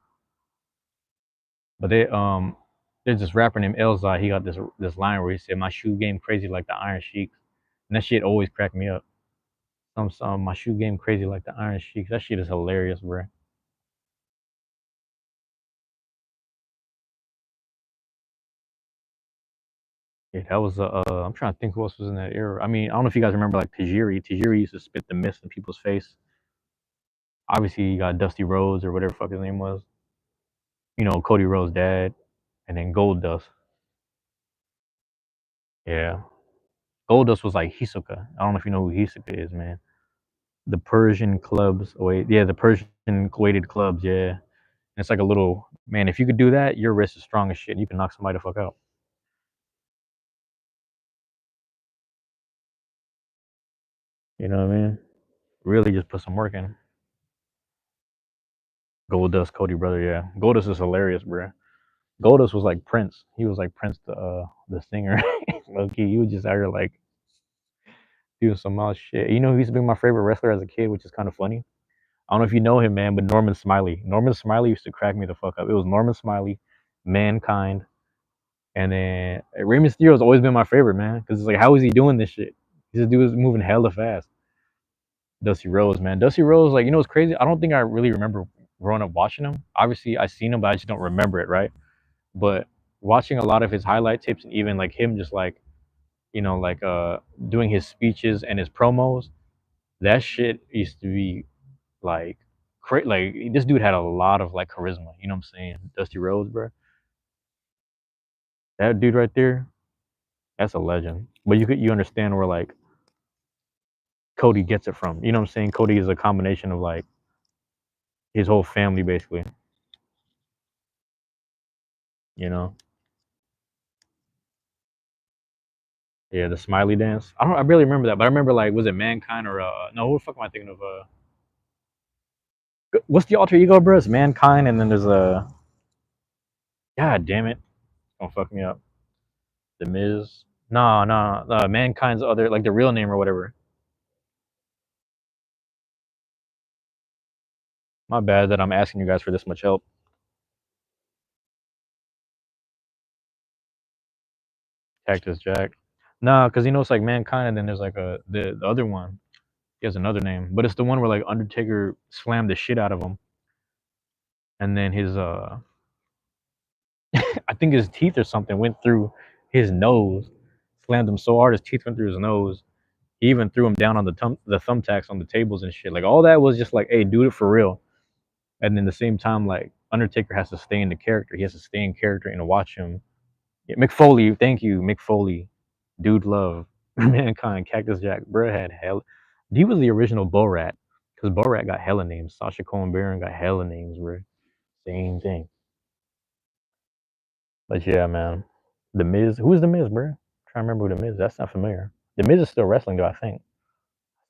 But there's this rapper named Elzai. He got this line where he said, "My shoe game crazy like the Iron Sheiks," and that shit always cracked me up. My shoe game crazy like the Iron Sheiks. That shit is hilarious, bro. Yeah, that was I'm trying to think who else was in that era. I mean, I don't know if you guys remember like Tajiri. Tajiri used to spit the mist in people's face. Obviously, you got Dusty Rhodes or whatever the fuck his name was. You know, Cody Rhodes' dad, and then Gold Dust. Yeah, Gold Dust was like Hisoka. I don't know if you know who Hisoka is, man. The Persian clubs. Wait, yeah, the Persian weighted clubs. Yeah, it's like a little man. If you could do that, your wrist is strong as shit. You can knock somebody the fuck out. You know what I mean? Really, just put some work in. Goldust, Cody brother. Yeah, Goldust is hilarious, bro. Goldust was like Prince. He was like Prince, the singer. Low key, he was just out here like doing some odd shit. You know, he used to be my favorite wrestler as a kid, which is kind of funny. I don't know if you know him, man, but Norman Smiley. Norman Smiley used to crack me the fuck up. It was Norman Smiley, Mankind, and then Rey Mysterio has always been my favorite, man. Because it's like, how is he doing this shit? This dude is moving hella fast. Dusty Rose, man. Dusty Rose, like, you know what's crazy? I don't think I really remember growing up watching him. Obviously, I seen him, but I just don't remember it, right? But watching a lot of his highlight tips and even like him just like, like doing his speeches and his promos, that shit used to be like like this dude had a lot of like charisma, you know what I'm saying? Dusty Rose, bro. That dude right there, that's a legend. But you understand where like Cody gets it from. You know what I'm saying? Cody is a combination of like his whole family basically, you know? Yeah, the smiley dance. I barely remember that, but I remember like was it Mankind or no, who the fuck am I thinking of? What's the alter ego, bro? It's Mankind, and then there's a God damn it, don't fuck me up. The Miz. No, no, Mankind's other like the real name or whatever. My bad that I'm asking you guys for this much help. Cactus Jack. Nah, because it's like Mankind, and then there's like the other one. He has another name, but it's the one where like Undertaker slammed the shit out of him, and then his I think his teeth or something went through his nose, slammed him so hard his teeth went through his nose. He even threw him down on the thumbtacks on the tables and shit. Like all that was just like, hey, do it for real. And then the same time, like Undertaker has to stay in the character. He has to stay in character and watch him. Yeah, Mick Foley, thank you, Mick Foley, Dude Love, Mankind, Cactus Jack, bro had hell. He was the original Borat, because Borat got hella names. Sasha Cohen Baron got hella names, bro. Same thing. But yeah, man, the Miz. Who's the Miz, bro? I'm trying to remember who the Miz. That's not familiar. The Miz is still wrestling, though. I think.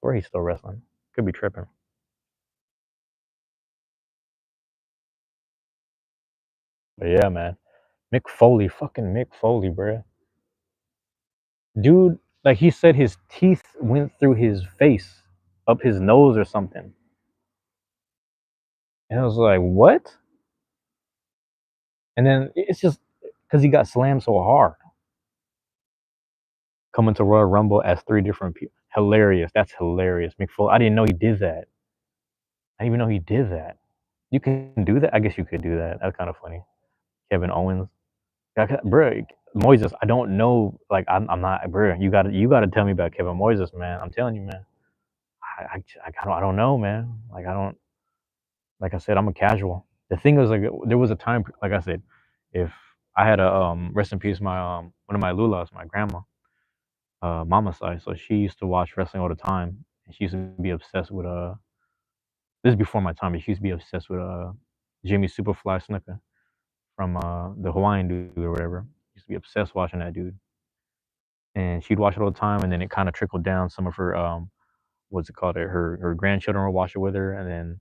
Or he's still wrestling. Could be tripping. But yeah, man. Mick Foley, fucking Mick Foley, bro. Dude, like he said his teeth went through his face, up his nose or something. And I was like, what? And then it's just because he got slammed so hard. Coming to Royal Rumble as three different people. Hilarious. That's hilarious. Mick Foley. I didn't know he did that. I didn't even know he did that. You can do that? I guess you could do that. That's kind of funny. Kevin Owens. Bro, Moises, I don't know. Like, I'm not, bro. You gotta tell me about Kevin Moises, man. I'm telling you, man. I don't know, man. Like, I don't, like I said, I'm a casual. The thing is, like, there was a time, like I said, if I had a, rest in peace, my, one of my lulas, my grandma, mama side, so she used to watch wrestling all the time. And she used to be obsessed with, this is before my time, but she used to be obsessed with, Jimmy Superfly Snuka from, the Hawaiian dude or whatever. Used to be obsessed watching that dude. And she'd watch it all the time, and then it kind of trickled down. Some of her what's it called? Her grandchildren would watch it with her, and then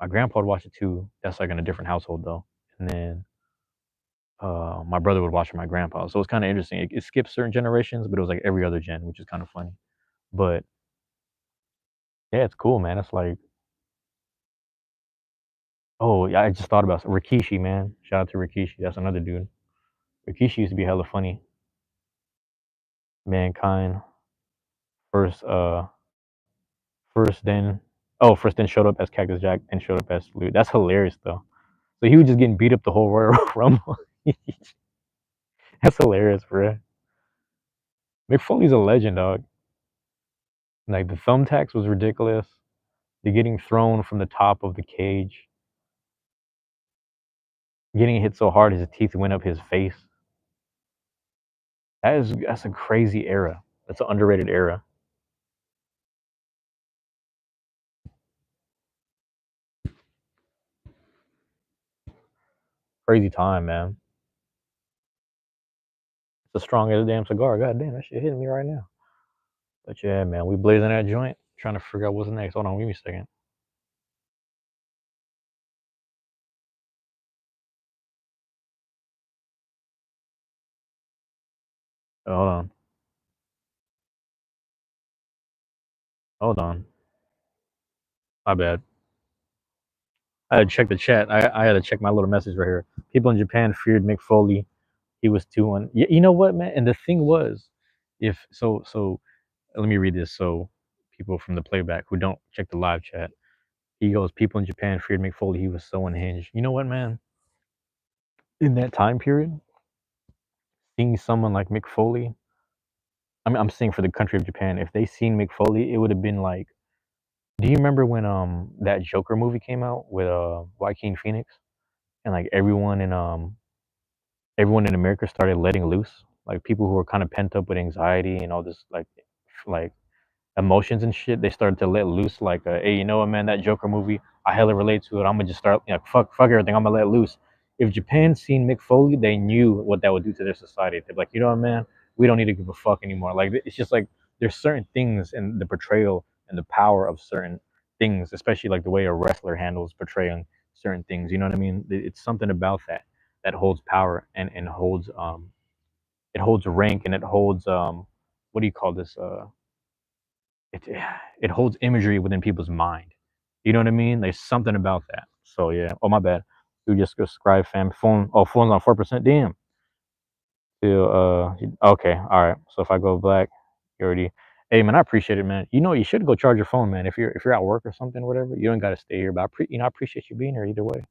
my grandpa would watch it too. That's like in a different household though. And then my brother would watch with my grandpa. So it's kind of interesting. It skips certain generations, but it was like every other gen, which is kind of funny. But yeah, it's cool, man. It's like, oh yeah, I just thought about Rikishi, man. Shout out to Rikishi. That's another dude. Rikishi used to be hella funny. Mankind first, first then, oh, first then showed up as Cactus Jack, and showed up as Salute. That's hilarious though. So he was just getting beat up the whole Royal Rumble. That's hilarious, bro. Mick Foley's a legend, dog. Like the thumbtacks was ridiculous. The getting thrown from the top of the cage, getting hit so hard his teeth went up his face. That's a crazy era. That's an underrated era. Crazy time, man. It's as strong as a damn cigar. God damn, that shit hitting me right now. But yeah, man, we blazing that joint, trying to figure out what's next. Hold on, give me a second. Hold on. Hold on. My bad. I had to check the chat. I had to check my little message right here. People in Japan feared Mick Foley. He was 2-1. You know what, man? And the thing was, if so, let me read this. So, people from the playback who don't check the live chat, he goes, people in Japan feared Mick Foley. He was so unhinged. You know what, man? In that time period, seeing someone like Mick Foley, I mean, I'm saying for the country of Japan, if they seen Mick Foley, it would have been like, do you remember when that Joker movie came out with Joaquin Phoenix, and like everyone in America started letting loose, like people who were kind of pent up with anxiety and all this like emotions and shit, they started to let loose. Like, hey, you know what, man? That Joker movie, I hella relate to it. I'm gonna just start, fuck everything. I'm gonna let loose. If Japan seen Mick Foley, they knew what that would do to their society. They're like, you know what, man? We don't need to give a fuck anymore. Like, it's just like there's certain things in the portrayal and the power of certain things, especially like the way a wrestler handles portraying certain things. You know what I mean? It's something about that holds power and holds it holds rank, and it holds what do you call this it it holds imagery within people's mind. You know what I mean? There's something about that. So yeah. Oh, my bad. You just go subscribe, fam. Phone. Oh, phone's on 4%. Damn. Still. Okay. All right. So if I go black, you already. Hey, man, I appreciate it, man. You know, you should go charge your phone, man. If you're at work or something, whatever, you don't got to stay here. But I appreciate you being here either way.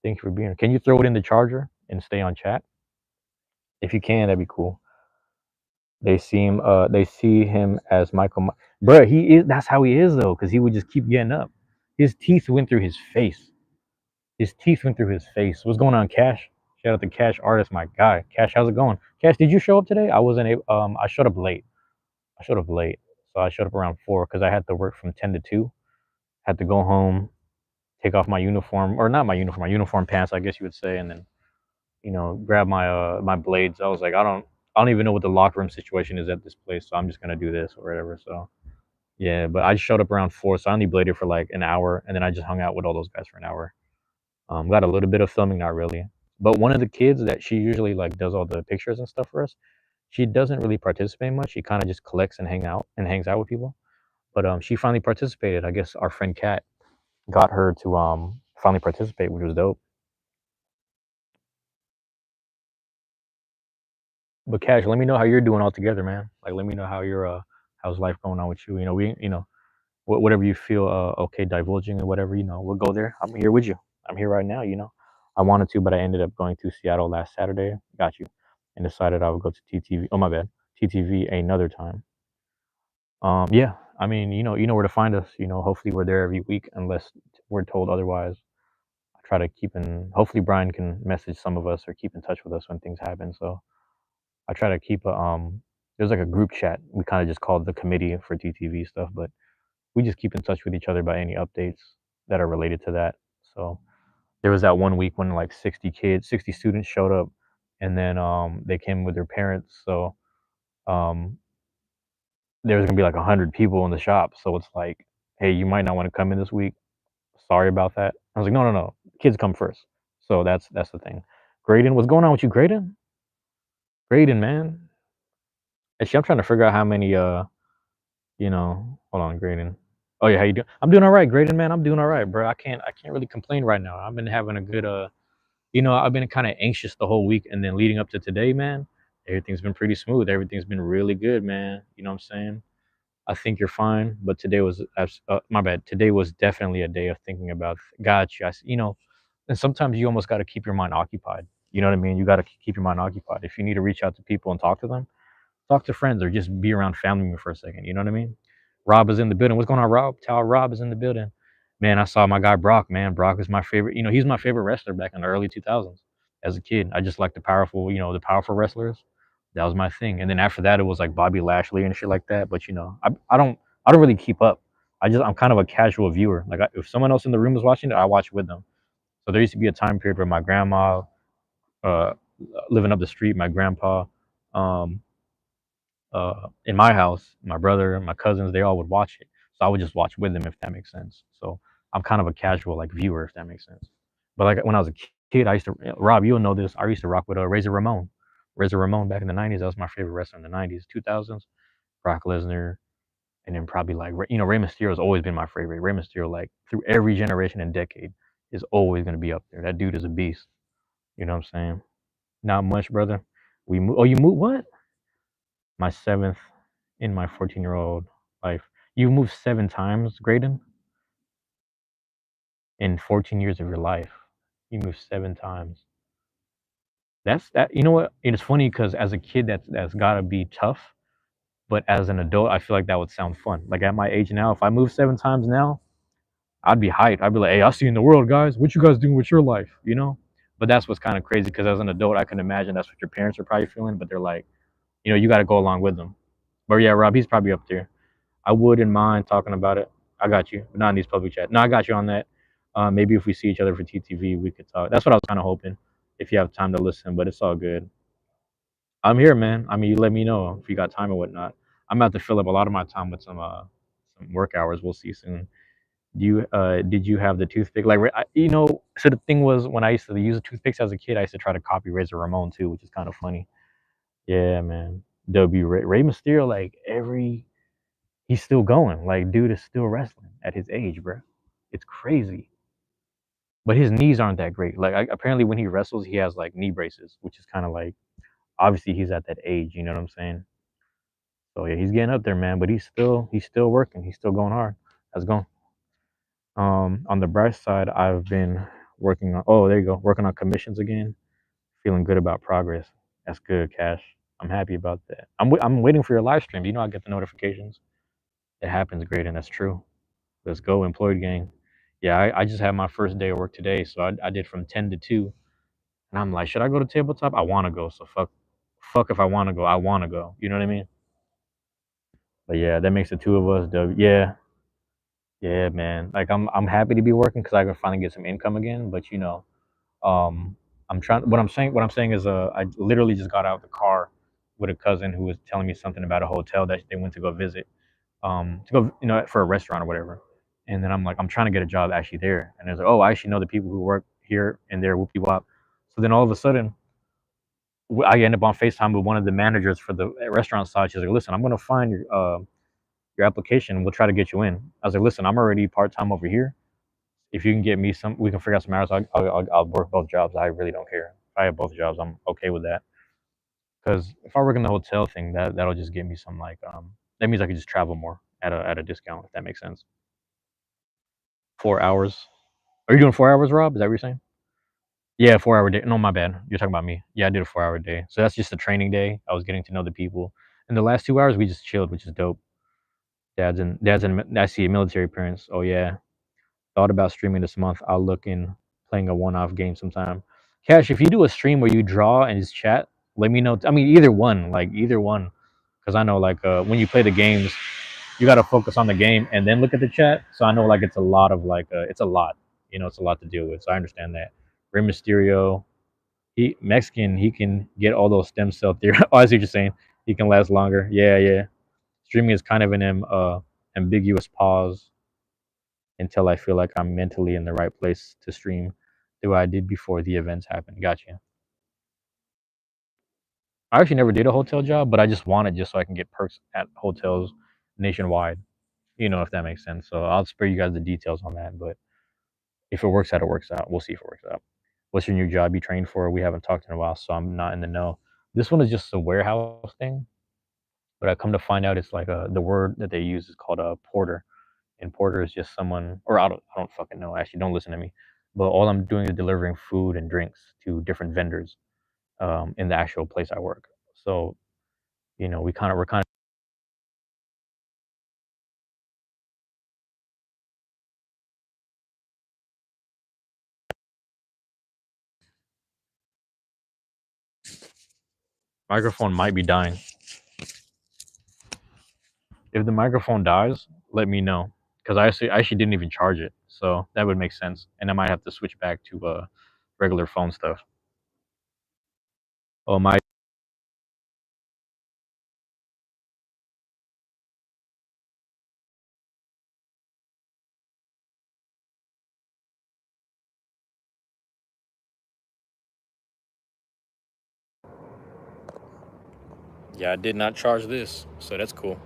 Thank you for being here. Can you throw it in the charger and stay on chat? If you can, that'd be cool. They see him as Michael. Bro, he is. That's how he is though, because he would just keep getting up. His teeth went through his face. His teeth went through his face. What's going on, Cash? Shout out to Cash Artist, my guy. Cash, how's it going? Cash, did you show up today? I wasn't able. I showed up late. I showed up late, so I showed up around 4 because I had to work from 10 to 2. Had to go home, take off my uniform, or not my uniform pants, I guess you would say, and then grab my blades. I was like, I don't even know what the locker room situation is at this place, so I'm just gonna do this or whatever. So yeah, but I just showed up around 4, so I only bladed for like an hour, and then I just hung out with all those guys for an hour. Got a little bit of filming, not really. But one of the kids that she usually like does all the pictures and stuff for us, she doesn't really participate much. She kind of just collects and hangs out with people. But she finally participated. I guess our friend Kat got her to finally participate, which was dope. But Cash, let me know how you're doing all together, man. Like, let me know how your how's life going on with you. Whatever you feel okay divulging or whatever. We'll go there. I'm here with you. I'm here right now. I wanted to, but I ended up going to Seattle last Saturday. Got you, and decided I would go to TTV. Oh, my bad, TTV another time. Yeah. I mean, you know where to find us. Hopefully we're there every week, unless we're told otherwise. I try to keep in. Hopefully Brian can message some of us or keep in touch with us when things happen. So I try to keep there's like a group chat. We kind of just call it the committee for TTV stuff, but we just keep in touch with each other about any updates that are related to that. So there was that one week when like 60 students showed up, and then they came with their parents. So um, there was gonna be like 100 people in the shop. So it's like, hey, you might not want to come in this week. Sorry about that. I was like, no, no, no. Kids come first. So that's the thing. Graydon, what's going on with you, Graydon? Graydon, man. Actually, I'm trying to figure out how many hold on, Graydon. Oh yeah, how you doing? I'm doing all right, Graydon, man. I'm doing all right, bro. I can't really complain right now. I've been having a good I've been kind of anxious the whole week, and then leading up to today, man, everything's been pretty smooth. Everything's been really good, man. You know what I'm saying? I think you're fine, but today was my bad. Today was definitely a day of thinking about gotcha. And sometimes you almost got to keep your mind occupied. You know what I mean? You got to keep your mind occupied. If you need to reach out to people and talk to them, talk to friends or just be around family for a second. You know what I mean? Rob is in the building. What's going on, Rob? Tell Rob is in the building. Man, I saw my guy Brock. Man, Brock is my favorite. He's my favorite wrestler back in the early 2000s. As a kid, I just liked the powerful wrestlers. That was my thing. And then after that, it was like Bobby Lashley and shit like that. But I don't really keep up. I'm kind of a casual viewer. Like if someone else in the room is watching it, I watch with them. So there used to be a time period where my grandma, uh, living up the street, my grandpa, um, in my house, my brother, my cousins, they all would watch it. So I would just watch with them if that makes sense. So I'm kind of a casual like viewer if that makes sense. But like when I was a kid, I used to Rob, you'll know this. I used to rock with Razor Ramon. Razor Ramon back in the '90s. That was my favorite wrestler in the '90s, 2000s. Brock Lesnar, and then probably like Rey Mysterio has always been my favorite. Rey Mysterio, like through every generation and decade, is always gonna be up there. That dude is a beast. You know what I'm saying? Not much, brother. We move. Oh, you move what? My seventh in my 14-year-old life. You moved 7 times, Graydon, in 14 years of your life. You moved 7 times. That's that. You know what? It's funny because as a kid, that's gotta be tough. But as an adult, I feel like that would sound fun. Like at my age now, if I move 7 times now, I'd be hyped. I'd be like, "Hey, I'll see you in the world, guys. What you guys doing with your life?" You know. But that's what's kind of crazy because as an adult, I can imagine that's what your parents are probably feeling. But they're like, you got to go along with them. But yeah, Rob, he's probably up there. I wouldn't mind talking about it. I got you, but not in these public chat. No, I got you on that. Maybe if we see each other for TTV, we could talk. That's what I was kind of hoping. If you have time to listen, but it's all good. I'm here, man. I mean, you let me know if you got time or whatnot. I'm about to fill up a lot of my time with some work hours. We'll see soon. Did you have the toothpick? Like, so the thing was when I used to use toothpicks as a kid, I used to try to copy Razor Ramon too, which is kind of funny. Yeah, man. Rey Mysterio, like he's still going. Like, dude is still wrestling at his age, bro. It's crazy. But his knees aren't that great. Like, apparently, when he wrestles, he has like knee braces, which is kind of like obviously he's at that age. You know what I'm saying? So yeah, he's getting up there, man. But he's still working. He's still going hard. How's it going? On the bright side, I've been working on. Oh, there you go. Working on commissions again. Feeling good about progress. That's good, Cash. I'm happy about that. I'm waiting for your live stream. I get the notifications. It happens, great, and that's true. Let's go, employed gang. Yeah, I just had my first day of work today, so I did from 10 to 2. And I'm like, should I go to tabletop? I want to go, so fuck if I want to go. I want to go. You know what I mean? But yeah, that makes the two of us. Yeah, yeah, man. Like I'm happy to be working because I can finally get some income again. But um, I'm trying. What I'm saying is, I literally just got out of the car with a cousin who was telling me something about a hotel that they went to go visit, to go, for a restaurant or whatever. And then I'm like, I'm trying to get a job actually there. And it's like, oh, I actually know the people who work here and there, whoopie wop. So then all of a sudden, I end up on FaceTime with one of the managers for the restaurant side. She's like, listen, I'm gonna find your application. We'll try to get you in. I was like, listen, I'm already part time over here. If you can get me some, we can figure out some hours. I'll work both jobs. I really don't care. If I have both jobs, I'm okay with that. Because if I work in the hotel thing, that'll just get me some like that means I can just travel more at a discount if that makes sense. 4 hours. Are you doing 4 hours, Rob? Is that what you're saying? Yeah, 4 hour day. No, my bad. You're talking about me. Yeah, I did a 4 hour day. So that's just a training day. I was getting to know the people. And the last 2 hours we just chilled, which is dope. Dad's in I see military parents. Oh yeah. Thought about streaming this month. I'll look in playing a one-off game sometime. Cash, if you do a stream where you draw and just chat, let me know. I mean, either one, because I know like when you play the games, you got to focus on the game and then look at the chat. So I know like it's a lot of like it's a lot. It's a lot to deal with. So I understand that. Rey Mysterio, he Mexican, he can get all those stem cell theory. Oh, I see what you're saying. He can last longer. Yeah, yeah. Streaming is kind of an ambiguous pause until I feel like I'm mentally in the right place to stream the way I did before the events happened. Gotcha. I actually never did a hotel job, but I just wanted just so I can get perks at hotels nationwide. If that makes sense. So I'll spare you guys the details on that. But if it works out, it works out. We'll see if it works out. What's your new job you trained for? We haven't talked in a while, so I'm not in the know. This one is just a warehouse thing, but I come to find out it's like the word that they use is called a porter, and porter is just someone, or I don't fucking know. Actually, don't listen to me. But all I'm doing is delivering food and drinks to different vendors in the actual place I work. So we're kind of microphone might be dying. If the microphone dies, let me know because I actually didn't even charge it, so that would make sense. And I might have to switch back to regular phone stuff. Oh my, yeah, I did not charge this, so that's cool.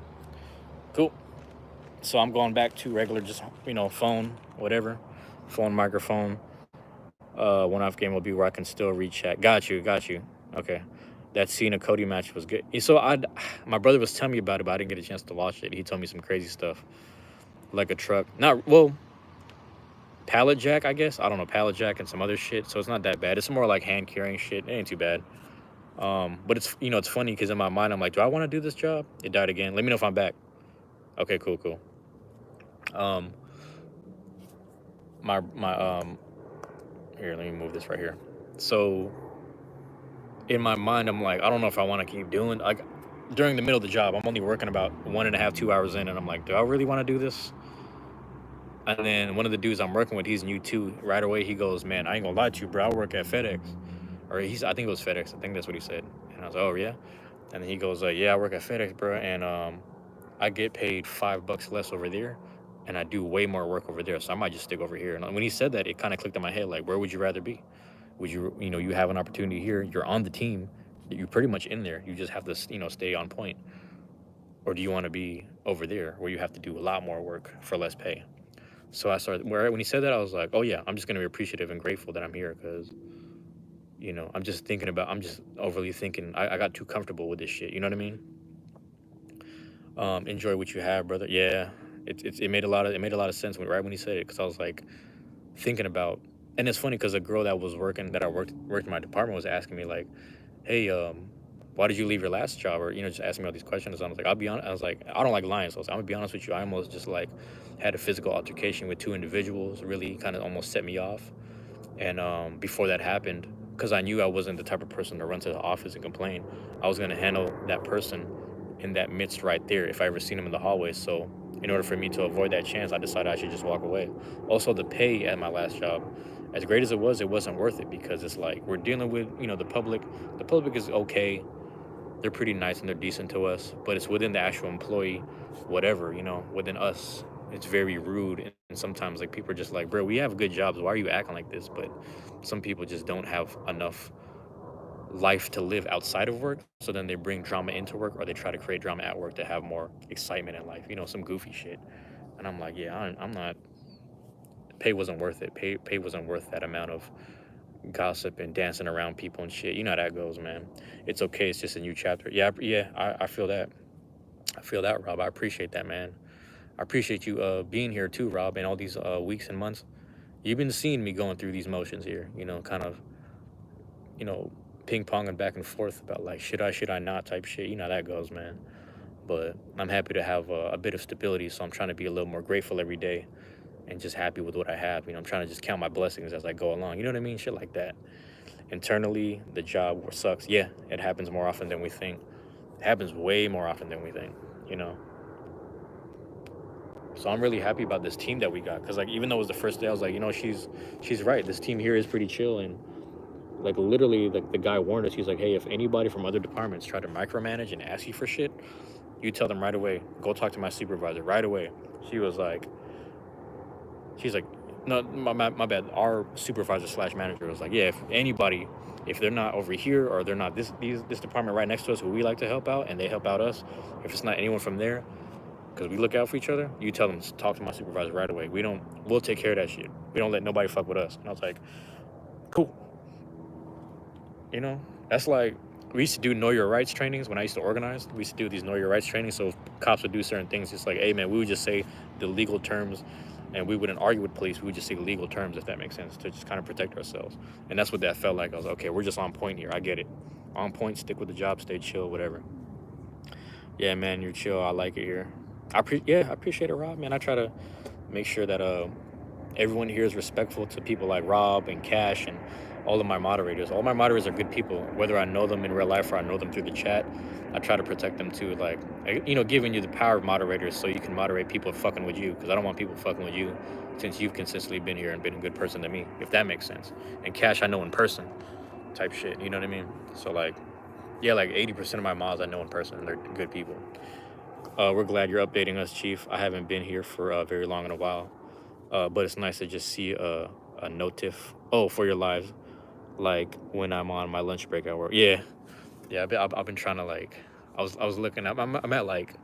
Cool. So I'm going back to regular, just phone, whatever, phone microphone. One off game will be where I can still read chat. Got you, got you. Okay, that Cena Cody match was good. So my brother was telling me about it, but I didn't get a chance to watch it. He told me some crazy stuff, like a truck. Not well, pallet jack, I guess. I don't know, pallet jack and some other shit. So it's not that bad. It's more like hand carrying shit. It ain't too bad. But it's funny because in my mind I'm like, do I want to do this job? It died again. Let me know if I'm back. Okay, cool, cool. Um, my here, let me move this right here. So in my mind, I'm like, I don't know if I want to keep doing like during the middle of the job. I'm only working about 1.5, 2 hours in, and I'm like, do I really want to do this? And then one of the dudes I'm working with, he's new too. Right away, he goes, "Man, I ain't gonna lie to you, bro. I work at FedEx, or I think it was FedEx. I think that's what he said." And I was like, "Oh yeah." And then he goes, "Yeah, I work at FedEx, bro, and I get paid $5 less over there, and I do way more work over there. So I might just stick over here." And when he said that, it kind of clicked in my head, like, where would you rather be? Would you have an opportunity here? You're on the team. You're pretty much in there. You just have to, stay on point. Or do you want to be over there where you have to do a lot more work for less pay? So I started when he said that, I was like, oh yeah, I'm just gonna be appreciative and grateful that I'm here because I'm just overly thinking. I got too comfortable with this shit. You know what I mean? Enjoy what you have, brother. Yeah, it made a lot of sense right when he said it because I was like thinking about, and it's funny because a girl that was working that I worked in my department was asking me like, hey, why did you leave your last job? Or, just asking me all these questions. I was like, I'll be honest. I was like, I don't like lying. So I was like, I'm gonna be honest with you. I almost just like had a physical altercation with two individuals, really kind of almost set me off. And before that happened, because I knew I wasn't the type of person to run to the office and complain, I was gonna handle that person in that midst right there if I ever seen him in the hallway. So in order for me to avoid that chance, I decided I should just walk away. Also, the pay at my last job, as great as it wasn't worth it because it's like we're dealing with the public. The public is okay, they're pretty nice and they're decent to us, but it's within the actual employee, whatever, within us, it's very rude. And sometimes like people are just like, bro, we have good jobs. Why are you acting like this? But some people just don't have enough life to live outside of work. So then they bring drama into work or they try to create drama at work to have more excitement in life, some goofy shit. And I'm like, yeah, I'm not, pay wasn't worth it. Pay wasn't worth that amount of gossip and dancing around people and shit. You know how that goes, man. It's okay. It's just a new chapter. Yeah, yeah. I feel that. I feel that, Rob. I appreciate that, man. I appreciate you being here too, Rob, and all these weeks and months. You've been seeing me going through these motions here. Kind of, you know, ping ponging back and forth about like should I not type shit. You know how that goes, man. But I'm happy to have a bit of stability, so I'm trying to be a little more grateful every day and just happy with what I have. I'm trying to just count my blessings as I go along. You know what I mean? Shit like that. Internally, the job sucks. Yeah, it happens more often than we think. It happens way more often than we think. You know. So I'm really happy about this team that we got because like even though it was the first day, I was like, she's right. This team here is pretty chill and like literally like the guy warned us. He's like, hey, if anybody from other departments try to micromanage and ask you for shit, you tell them right away. Go talk to my supervisor right away. She was like, she's like, no, my bad. Our supervisor slash manager was like, yeah, if anybody If they're not over here, or they're not this department right next to us who we like to help out, and they help out us, if it's not anyone from there, because we look out for each other, you tell them, talk to my supervisor right away. We'll take care of that shit. We don't let nobody fuck with us. And I was like, cool. You know, that's like, we used to do know your rights trainings when I used to organize. We used to do these know your rights trainings. So if cops would do certain things, it's like, hey man, we would just say the legal terms, and we wouldn't argue with police. We would just say legal terms, if that makes sense, to just kind of protect ourselselves. And that's what that felt like. I was like, okay, we're just on point here. I get it. On point, stick with the job, stay chill, whatever. Yeah, man, you're chill. I like it here. I appreciate it, Rob. Man, I try to make sure that everyone here is respectful to people like Rob and Cash and all of my moderators. All my moderators are good people, whether I know them in real life or I know them through the chat. I try to protect them too, like, giving you the power of moderators so you can moderate people fucking with you, because I don't want people fucking with you since you've consistently been here and been a good person to me, if that makes sense. And Cash I know in person, type shit. You know what I mean? So like, yeah, like 80% of my mods I know in person, and they're good people. We're glad you're updating us, Chief. I haven't been here for very long in a while. But it's nice to just see a notif. Oh, for your lives, like when I'm on my lunch break at work. Yeah, yeah. I've been trying to, like, I was looking at, I'm at like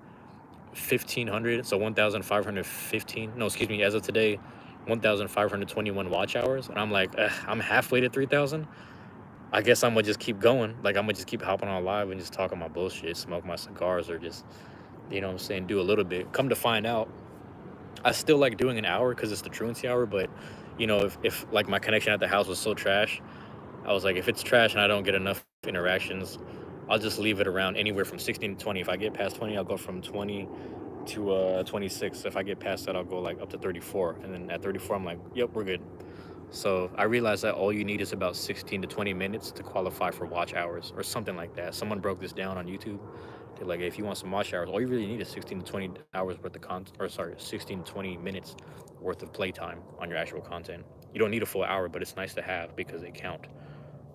1,500, so 1,515. No, excuse me. As of today, 1,521 watch hours, and I'm like, I'm halfway to 3,000. I guess I'm gonna just keep going. Like, I'm gonna just keep hopping on live and just talking my bullshit, smoke my cigars, or just, you know what I'm saying, do a little bit. Come to find out, I still like doing an hour because it's the truancy hour, but if like my connection at the house was so trash, I was like, if it's trash and I don't get enough interactions, I'll just leave it around anywhere from 16 to 20. If I get past 20, I'll go from 20 to 26. If I get past that, I'll go like up to 34. And then at 34, I'm like, yep, we're good. So I realized that all you need is about 16 to 20 minutes to qualify for watch hours or something like that. Someone broke this down on YouTube. They're like, if you want some watch hours, all you really need is 16 to 20 hours worth of content, or sorry, 16 to 20 minutes worth of playtime on your actual content. You don't need a full hour, but it's nice to have because they count.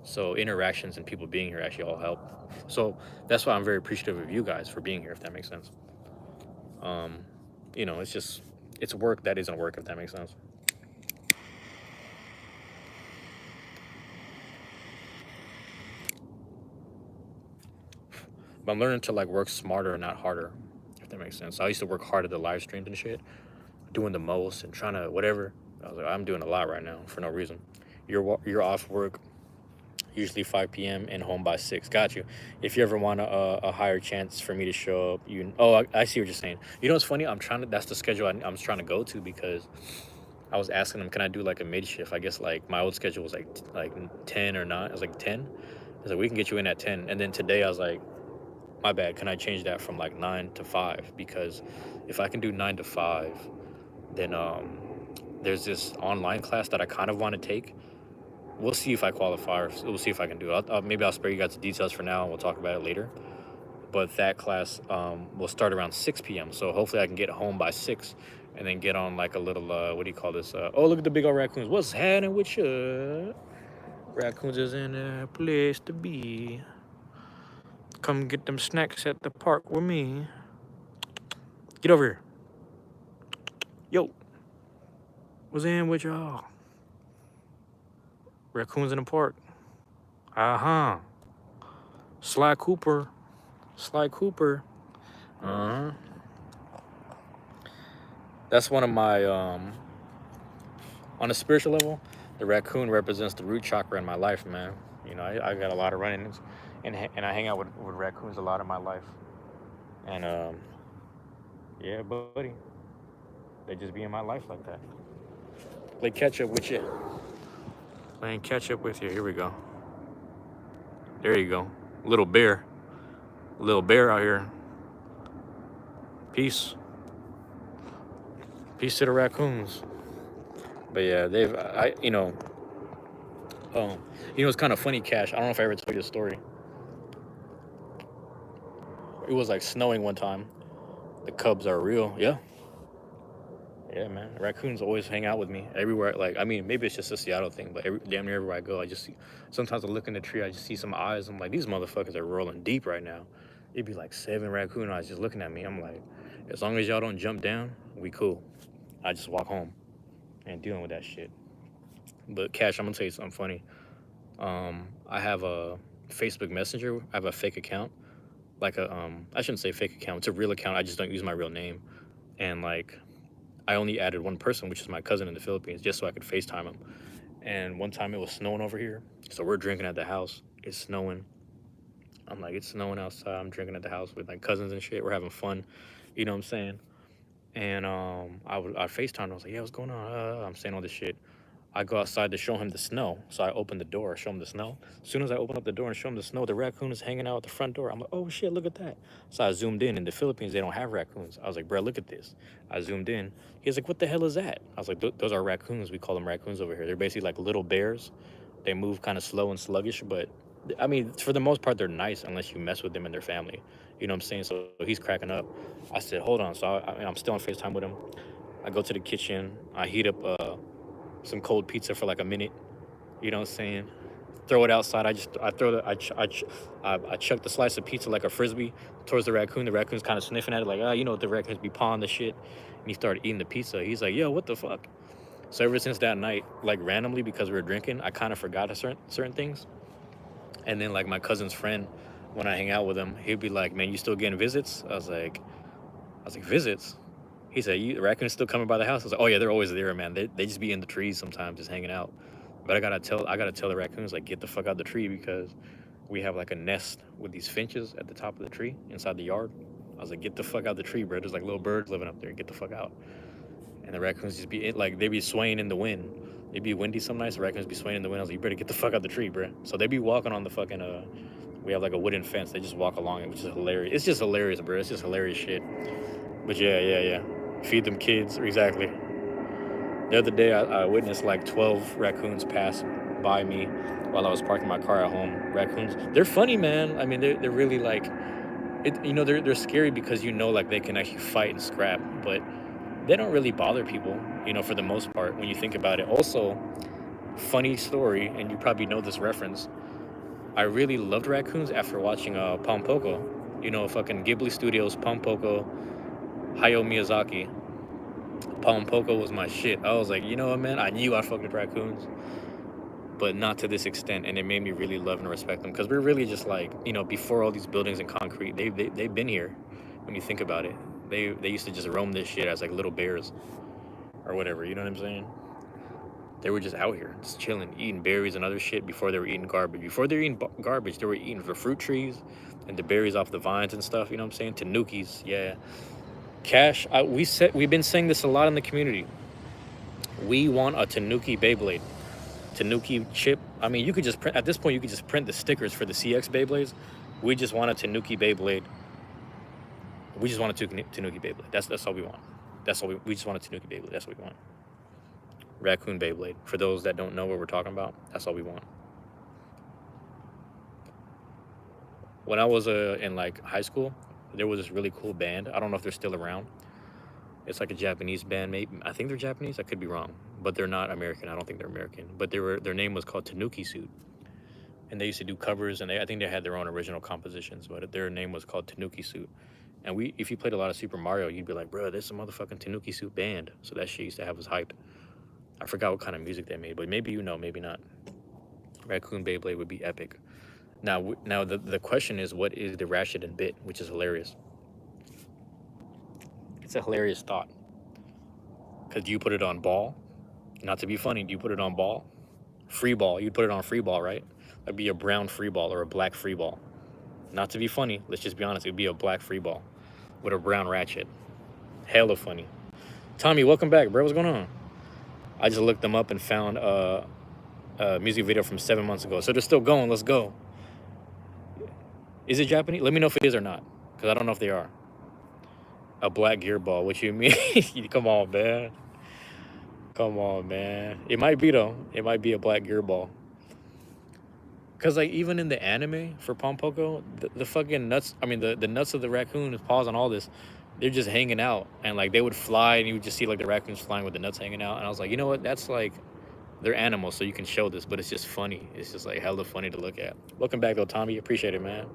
So interactions and people being here actually all help. So that's why I'm very appreciative of you guys for being here, if that makes sense. It's work that isn't work, if that makes sense. But I'm learning to like work smarter and not harder, if that makes sense. I used to work hard at the live streams and shit, doing the most and trying to whatever. I was like, I'm doing a lot right now for no reason. You're off work usually 5 p.m. and home by 6. Got you. If you ever want a higher chance for me to show up, I see what you're saying. You know what's funny? That's the schedule I'm trying to go to, because I was asking them, can I do like a mid shift? I guess like my old schedule was like 10 or 9. It was like 10. I was like, we can get you in at 10. And then today I was like, my bad, can I change that from like 9 to 5? Because if I can do 9 to 5, then there's this online class that I kind of want to take. We'll see if I qualify, or we'll see if I can do it. Maybe I'll spare you guys the details for now, and we'll talk about it later. But that class will start around 6 p.m. So hopefully I can get home by 6 and then get on like a little, what do you call this? Oh, look at the big old raccoons. What's happening with you? Raccoons is in a place to be. Come get them snacks at the park with me. Get over here. Yo. What's in with y'all? Raccoons in the park. Uh-huh. Sly Cooper. Uh-huh. That's one of my, on a spiritual level, the raccoon represents the root chakra in my life, man. I got a lot of run-ins, and I hang out with raccoons a lot in my life. And, yeah, buddy. They just be in my life like that. Play catch up with you. Playing catch up with you. Here we go. There you go. Little bear out here. Peace to the raccoons. But yeah, it's kind of funny, Cash. I don't know if I ever told you the story. It was like snowing one time. The cubs are real. Yeah, man. Raccoons always hang out with me everywhere. Like, I mean, maybe it's just a Seattle thing, but damn near everywhere I go, I just see. Sometimes I look in the tree, I just see some eyes. I'm like, these motherfuckers are rolling deep right now. It'd be like 7 raccoon eyes just looking at me. I'm like, as long as y'all don't jump down, we cool. I just walk home and dealing with that shit. But Cash, I'm gonna tell you something funny. I have a Facebook Messenger. I have a fake account, like a I shouldn't say fake account. It's a real account. I just don't use my real name. And like I only added one person, which is my cousin in the Philippines, just so I could FaceTime him. And one time it was snowing over here, so we're drinking at the house. It's snowing. I'm like, it's snowing outside. I'm drinking at the house with my cousins and shit. We're having fun. You know what I'm saying? And I FaceTimed. I was like, yeah, what's going on? I'm saying all this shit. I go outside to show him the snow. So I open the door, show him the snow. As soon as I open up the door and show him the snow, the raccoon is hanging out at the front door. I'm like, oh shit, look at that. So I zoomed in. In the Philippines, they don't have raccoons. I was like, bro, look at this. I zoomed in. He's like, what the hell is that? I was like, those are raccoons. We call them raccoons over here. They're basically like little bears. They move kind of slow and sluggish, but I mean, for the most part, they're nice unless you mess with them and their family. You know what I'm saying? So he's cracking up. I said, hold on. So I'm still on FaceTime with him. I go to the kitchen. I heat up some cold pizza for like a minute. You know what I'm saying? Throw it outside. I throw the I chuck the slice of pizza like a frisbee towards the raccoon. The raccoon's kind of sniffing at it like, ah, you know what the raccoons be pawing the shit. And he started eating the pizza. He's like, yo, what the fuck? So ever since that night, like randomly because we were drinking, I kind of forgot certain things. And then like my cousin's friend, when I hang out with him, he'd be like, man, you still getting visits? I was like, visits? He said, "You the raccoons still coming by the house?" I was like, "Oh yeah, they're always there, man. They just be in the trees sometimes, just hanging out." But I gotta tell the raccoons like get the fuck out the tree because we have like a nest with these finches at the top of the tree inside the yard. I was like, get the fuck out the tree, bro. There's like little birds living up there. Get the fuck out. And the raccoons just be like they be swaying in the wind. It'd be windy some nights. The raccoons be swaying in the wind. I was like, you better get the fuck out the tree, bro. So they be walking on the fucking We have like a wooden fence. They just walk along it, which is hilarious. It's just hilarious, bro. It's just hilarious shit. But yeah, yeah, yeah. Feed them kids. Exactly. The other day, I witnessed like 12 raccoons pass by me while I was parking my car at home. Raccoons, they're funny, man. I mean, they're really like, they're scary because like they can actually fight and scrap, but they don't really bother people, for the most part when you think about it. Also, funny story, and you probably know this reference. I really loved raccoons after watching Pompoko. Fucking Ghibli Studios, Pompoko, Hayao Miyazaki. Pompoko was my shit. I was like, you know what, man? I knew I fucked with raccoons, but not to this extent. And it made me really love and respect them because we're really just like, before all these buildings and concrete, they've been here. When you think about it, they used to just roam this shit as like little bears or whatever. You know what I'm saying? They were just out here, just chilling, eating berries and other shit before they were eating garbage. Before they were eating garbage, they were eating the fruit trees and the berries off the vines and stuff. You know what I'm saying? Tanukis, yeah. Cash, we've been saying this a lot in the community. We want a Tanuki Beyblade, Tanuki chip. I mean, you could just print at this point. You could just print the stickers for the CX Beyblades. We just want a Tanuki Beyblade. We just want a Tanuki Beyblade. That's all we want. That's all we just want a Tanuki Beyblade. That's what we want. Raccoon Beyblade. For those that don't know what we're talking about, that's all we want. When I was in like high school, there was this really cool band. I don't know if they're still around. It's like a Japanese band. Maybe I think they're Japanese. I could be wrong, but they're not American. I don't think they're American. But their name was called Tanuki Suit, and they used to do covers. And I think they had their own original compositions, but their name was called Tanuki Suit. And if you played a lot of Super Mario, you'd be like, bro, there's some motherfucking Tanuki Suit band. So that shit used to have us hyped. I forgot what kind of music they made, but maybe maybe not. Raccoon Beyblade would be epic. Now the question is, what is the Rashidon bit, which is hilarious. It's a hilarious thought. Because do you put it on ball? Not to be funny, do you put it on ball? Free ball. You'd put it on free ball, right? That'd be a brown free ball or a black free ball. Not to be funny, let's just be honest. It'd be a black free ball with a brown ratchet. Hella funny. Tommy, welcome back, bro. What's going on? I just looked them up and found a music video from 7 months ago. So they're still going. Let's go. Is it Japanese? Let me know if it is or not, because I don't know if they are. A black gear ball. What you mean? Come on, man. Come on, man. It might be, though. It might be a black gear ball. Because, like, even in the anime for Pompoko, the fucking nuts, I mean, the nuts of the raccoon, his paws and all this, they're just hanging out. And, like, they would fly, and you would just see, like, the raccoons flying with the nuts hanging out. And I was like, you know what? That's, like, they're animals, so you can show this, but it's just funny. It's just, like, hella funny to look at. Welcome back, though, Tommy. Appreciate it, man.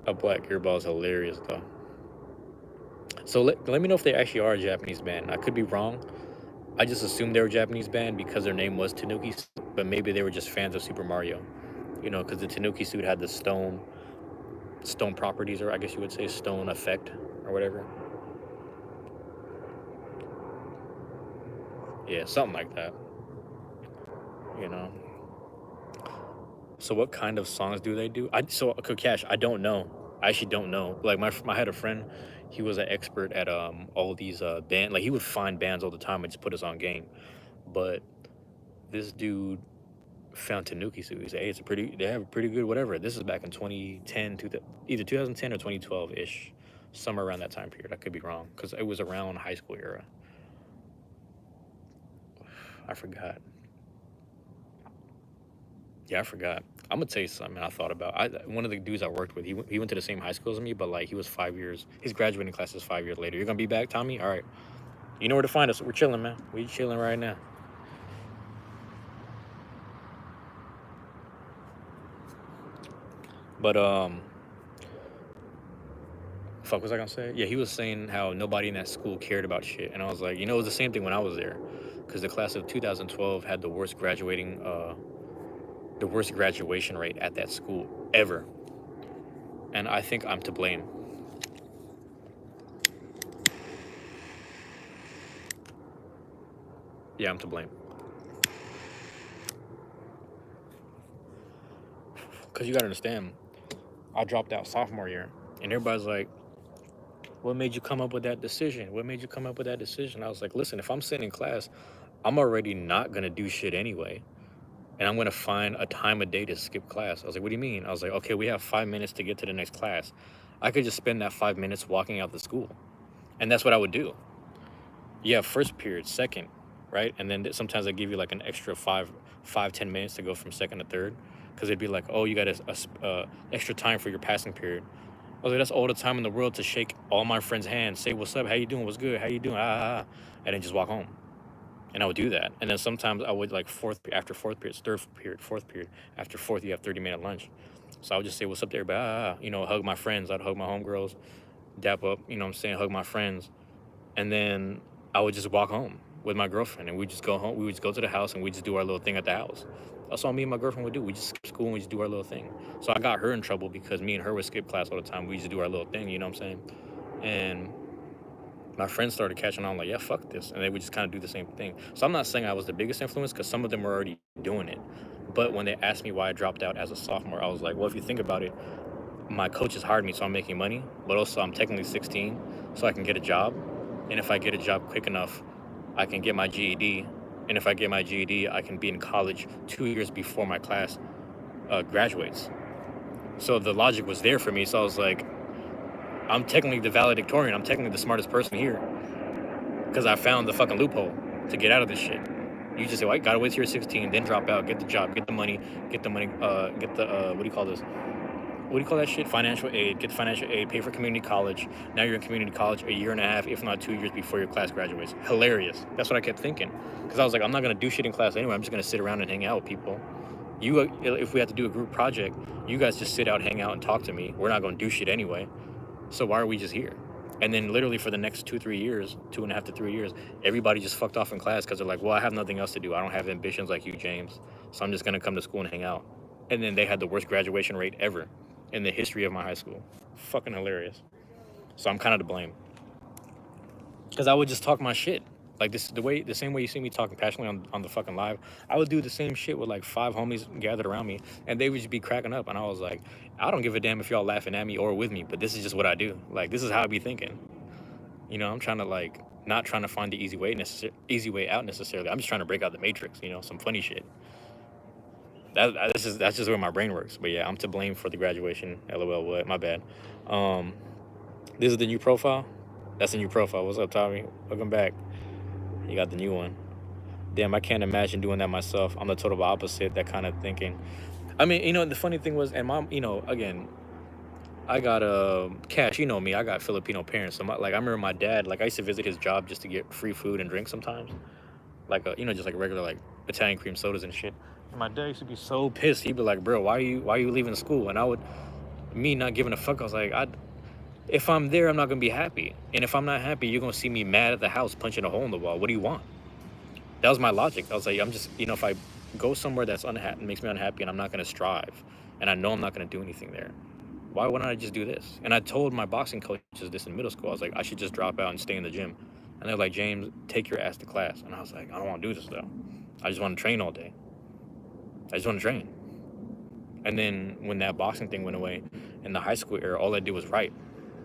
A black gear ball is hilarious, though. So let me know if they actually are a Japanese band. I could be wrong. I just assumed they were a Japanese band because their name was Tanuki, but maybe they were just fans of Super Mario. You know, because the Tanuki suit had the stone properties, or I guess you would say stone effect or whatever. Yeah, something like that. You know. So what kind of songs do they do? Okay, Cash, I don't know. I actually don't know. Like I had a friend, he was an expert at all these band. Like he would find bands all the time and just put us on game. But this dude found Tanuki suit. He said, "Hey, they have a pretty good whatever." This is back in 2010 to either 2010 or 2012 ish, somewhere around that time period. I could be wrong because it was around high school era. I forgot. Yeah, I forgot. I'm gonna tell you something I thought about. One of the dudes I worked with, he went to the same high school as me, but like he was 5 years. His graduating class is 5 years later. You're gonna be back, Tommy? All right. You know where to find us. We're chilling, man. We chilling right now. But fuck, was I gonna say? Yeah, he was saying how nobody in that school cared about shit, and I was like, you know, it was the same thing when I was there, because the class of 2012 had the worst graduation rate at that school ever, and I think I'm to blame. Yeah, I'm to blame. Because you gotta understand, I dropped out sophomore year, and everybody's like, "What made you come up with that decision? What made you come up with that decision?" I was like, "Listen, if I'm sitting in class, I'm already not gonna do shit anyway, and I'm gonna find a time of day to skip class." I was like, "What do you mean?" I was like, "Okay, we have 5 minutes to get to the next class. I could just spend that 5 minutes walking out the school," and that's what I would do. You have first period, second, right, and then sometimes I give you like an extra 10 minutes to go from second to third, because it'd be like, "Oh, you got extra time for your passing period." I was like, "That's all the time in the world to shake all my friends' hands, say what's up, how you doing, what's good, how you doing, and then just walk home." And I would do that. And then sometimes I would like after fourth period, third period, fourth period. After fourth, you have 30-minute lunch. So I would just say what's up to everybody, hug my friends. I'd hug my homegirls, dap up, what I'm saying, hug my friends. And then I would just walk home with my girlfriend, and we'd just go home. We would just go to the house and we just do our little thing at the house. That's all me and my girlfriend would do. We just skip school and we just do our little thing. So I got her in trouble because me and her would skip class all the time. We just do our little thing, you know what I'm saying? And my friends started catching on, like, yeah, fuck this. And they would just kind of do the same thing. So I'm not saying I was the biggest influence, because some of them were already doing it. But when they asked me why I dropped out as a sophomore, I was like, well, if you think about it, my coaches hired me, so I'm making money, but also I'm technically 16, so I can get a job. And if I get a job quick enough, I can get my GED. And if I get my GED, I can be in college 2 years before my class graduates. So the logic was there for me. So I was like, I'm technically the valedictorian. I'm technically the smartest person here, because I found the fucking loophole to get out of this shit. You just say, well, I gotta wait till you're 16, then drop out, get the job, get the money, get the, what do you call this? What do you call that shit? Financial aid, get the financial aid, pay for community college. Now you're in community college a year and a half, if not 2 years before your class graduates. Hilarious. That's what I kept thinking. Because I was like, I'm not gonna do shit in class anyway. I'm just gonna sit around and hang out with people. If we have to do a group project, you guys just sit out, hang out, and talk to me. We're not gonna do shit anyway. So why are we just here? And then literally for the next 2-3 years, 2.5 to 3 years, everybody just fucked off in class because they're like, well, I have nothing else to do. I don't have ambitions like you, James. So I'm just gonna come to school and hang out. And then they had the worst graduation rate ever in the history of my high school. Fucking hilarious. So I'm kind of to blame, because I would just talk my shit. Like the same way you see me talking passionately on the fucking live, I would do the same shit with like 5 homies gathered around me, and they would just be cracking up. And I was like, I don't give a damn if y'all laughing at me or with me, but this is just what I do. Like, this is how I be thinking. I'm trying to, like, not trying to find the easy way out necessarily. I'm just trying to break out the matrix. Some funny shit. That's just where my brain works. But yeah, I'm to blame for the graduation. LOL. What? My bad. This is the new profile. That's the new profile. What's up, Tommy? Welcome back. You got the new one. Damn, I can't imagine doing that myself. I'm the total opposite, that kind of thinking. I mean, the funny thing was, and mom, again, I got Cash, me, I got Filipino parents. So I remember my dad, like, I used to visit his job just to get free food and drink sometimes. Like, just like regular, like, Italian cream sodas and shit. And my dad used to be so pissed. He'd be like, bro, why are you leaving school? And me not giving a fuck, I was like, if I'm there, I'm not gonna be happy. And if I'm not happy, you're gonna see me mad at the house, punching a hole in the wall. What do you want? That was my logic. I was like, I'm just, go somewhere that's unhappy, makes me unhappy, and I'm not gonna strive, and I know I'm not gonna do anything there. Why wouldn't I just do this? And I told my boxing coaches this in middle school. I was like, I should just drop out and stay in the gym. And they're like, James, take your ass to class. And I was like, I don't want to do this though. I just want to train all day. I just want to train. And then when that boxing thing went away in the high school era, all I did was write.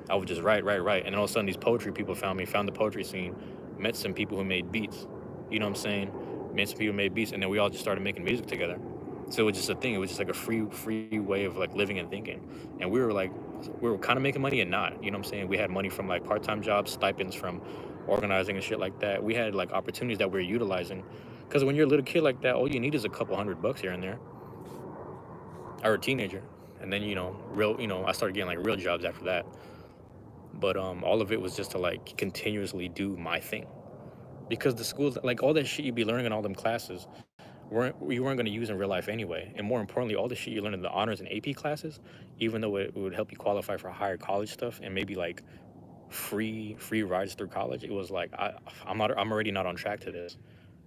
I would just write. And then all of a sudden, these poetry people found me, found the poetry scene, met some people who made beats. You know what I'm saying? Met some people who made beats, and then we all just started making music together. So it was just a thing. It was just like a free way of like living and thinking. And we were kind of making money and not. You know what I'm saying? We had money from like part-time jobs, stipends from organizing and shit like that. We had like opportunities that we were utilizing. Because when you're a little kid like that, all you need is a couple $100 here and there, or a teenager. And then I started getting like real jobs after that. But all of it was just to like continuously do my thing, because the schools, like all that shit you'd be learning in all them classes you weren't going to use in real life anyway. And more importantly, all the shit you learn in the honors and AP classes, even though it would help you qualify for higher college stuff and maybe like free rides through college, it was like I'm already not on track to this.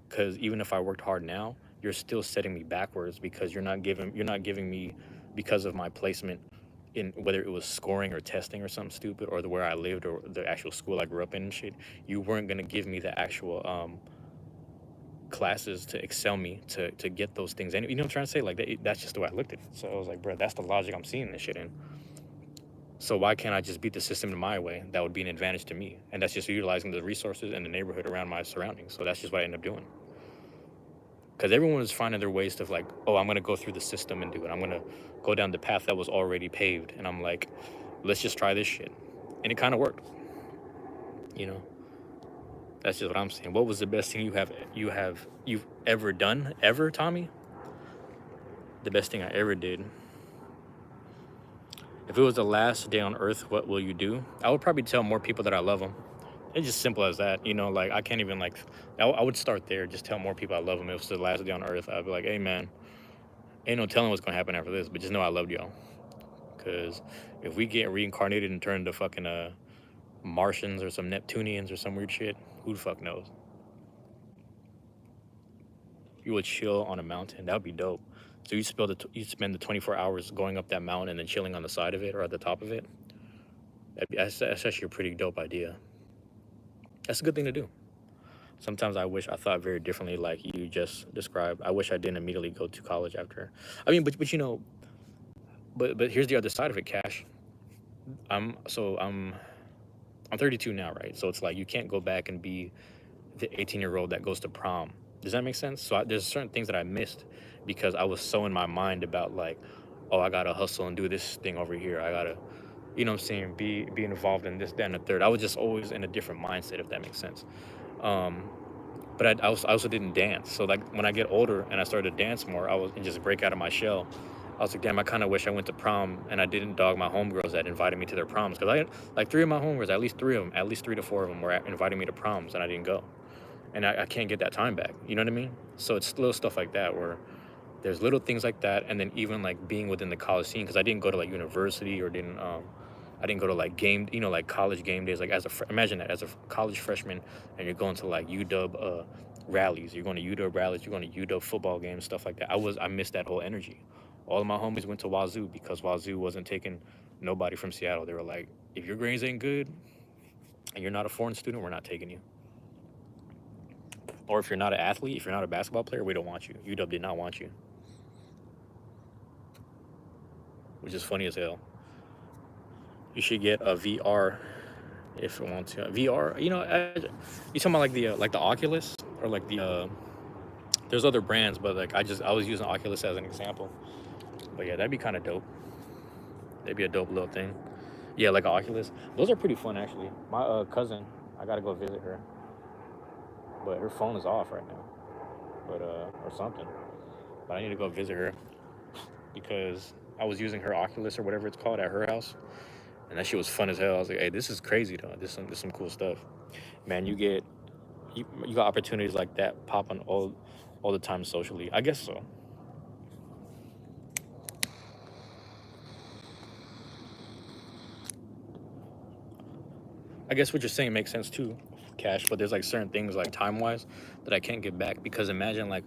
Because even if I worked hard now, you're still setting me backwards, because you're not giving me, because of my placement in, whether it was scoring or testing or something stupid, or the where I lived or the actual school I grew up in and shit, you weren't gonna give me the actual classes to excel me to get those things. And you know what I'm trying to say? Like that's just the way I looked at it. So I was like, bro, that's the logic I'm seeing this shit in. So why can't I just beat the system in my way? That would be an advantage to me. And that's just utilizing the resources and the neighborhood around my surroundings. So that's just what I end up doing. Because everyone was finding their ways to like, oh, I'm gonna go through the system and do it. I'm gonna go down the path that was already paved. And I'm like, let's just try this shit. And it kind of worked. You know, that's just what I'm saying. What was the best thing you've ever done ever, Tommy? The best thing I ever did. If it was the last day on earth, what will you do? I would probably tell more people that I love them. It's just simple as that. Like I can't even like, I would start there. Just tell more people I love them. If it's the last day on earth, I'd be like, hey man, ain't no telling what's gonna happen after this, but just know I loved y'all. Cause if we get reincarnated and turned to fucking Martians or some Neptunians or some weird shit, who the fuck knows? You would chill on a mountain. That would be dope. So you spend the 24 hours going up that mountain and then chilling on the side of it or at the top of it. That's actually a pretty dope idea. That's a good thing to do. Sometimes I wish I thought very differently, like you just described. I wish I didn't immediately go to college after. I mean, but here's the other side of it, Cash. I'm 32 now, right? So it's like you can't go back and be the 18-year-old that goes to prom. Does that make sense? So there's certain things that I missed because I was so in my mind about like, oh, I gotta hustle and do this thing over here. I gotta, you know what I'm saying, be involved in this, that, and the third. I was just always in a different mindset, if that makes sense. Um, but I also didn't dance. So like when I get older and I started to dance more, I was and just break out of my shell. I was like, damn, I kind of wish I went to prom and I didn't dog my homegirls that invited me to their proms, because I had like three of my homegirls, at least three to four of them were inviting me to proms and I didn't go, and I can't get that time back. You know what I mean? So it's little stuff like that where there's little things like that, and then even like being within the college scene, because I didn't go to like university or I didn't go to like like college game days. Like imagine that as a college freshman, and you're going to like UW rallies. You're going to UW rallies. You're going to UW football games, stuff like that. I missed that whole energy. All of my homies went to Wazoo because Wazoo wasn't taking nobody from Seattle. They were like, if your grades ain't good and you're not a foreign student, we're not taking you. Or if you're not an athlete, if you're not a basketball player, we don't want you. UW did not want you, which is funny as hell. You should get a VR if you want to. VR, you talking about like the Oculus or like the there's other brands, but like I was using Oculus as an example. But yeah, that'd be kind of dope. That'd be a dope little thing. Yeah, like an Oculus. Those are pretty fun actually. My cousin, I gotta go visit her, but her phone is off right now, but or something. But I need to go visit her because I was using her Oculus or whatever it's called at her house, and that shit was fun as hell. I was like, hey, this is crazy though. This some cool stuff. Man, you got opportunities like that popping all the time socially. I guess so. I guess what you're saying makes sense too, Cash. But there's like certain things like time wise that I can't get back, because imagine like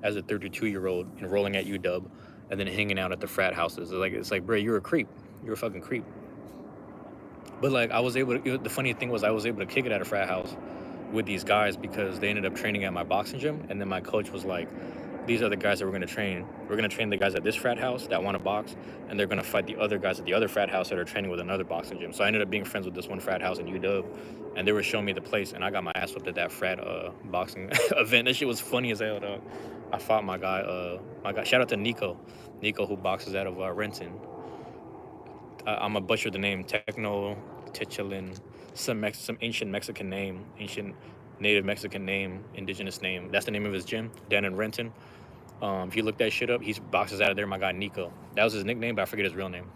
as a 32-year-old enrolling at UW and then hanging out at the frat houses. It's like, bro, you're a creep. You're a fucking creep. But like, I was able to. The funny thing was, I was able to kick it at a frat house with these guys because they ended up training at my boxing gym, and then my coach was like, these are the guys that we're going to train. We're going to train the guys at this frat house that want to box, and they're going to fight the other guys at the other frat house that are training with another boxing gym. So I ended up being friends with this one frat house in UW, and they were showing me the place, and I got my ass whipped at that frat boxing event. That shit was funny as hell, dog. I fought my guy. Shout out to Nico who boxes out of Renton. I'm gonna butcher the name, Techno Tichelin, some ancient Mexican name, ancient native Mexican name, indigenous name. That's the name of his gym down in Renton. If you look that shit up, he boxes out of there. My guy Nico, that was his nickname, but I forget his real name.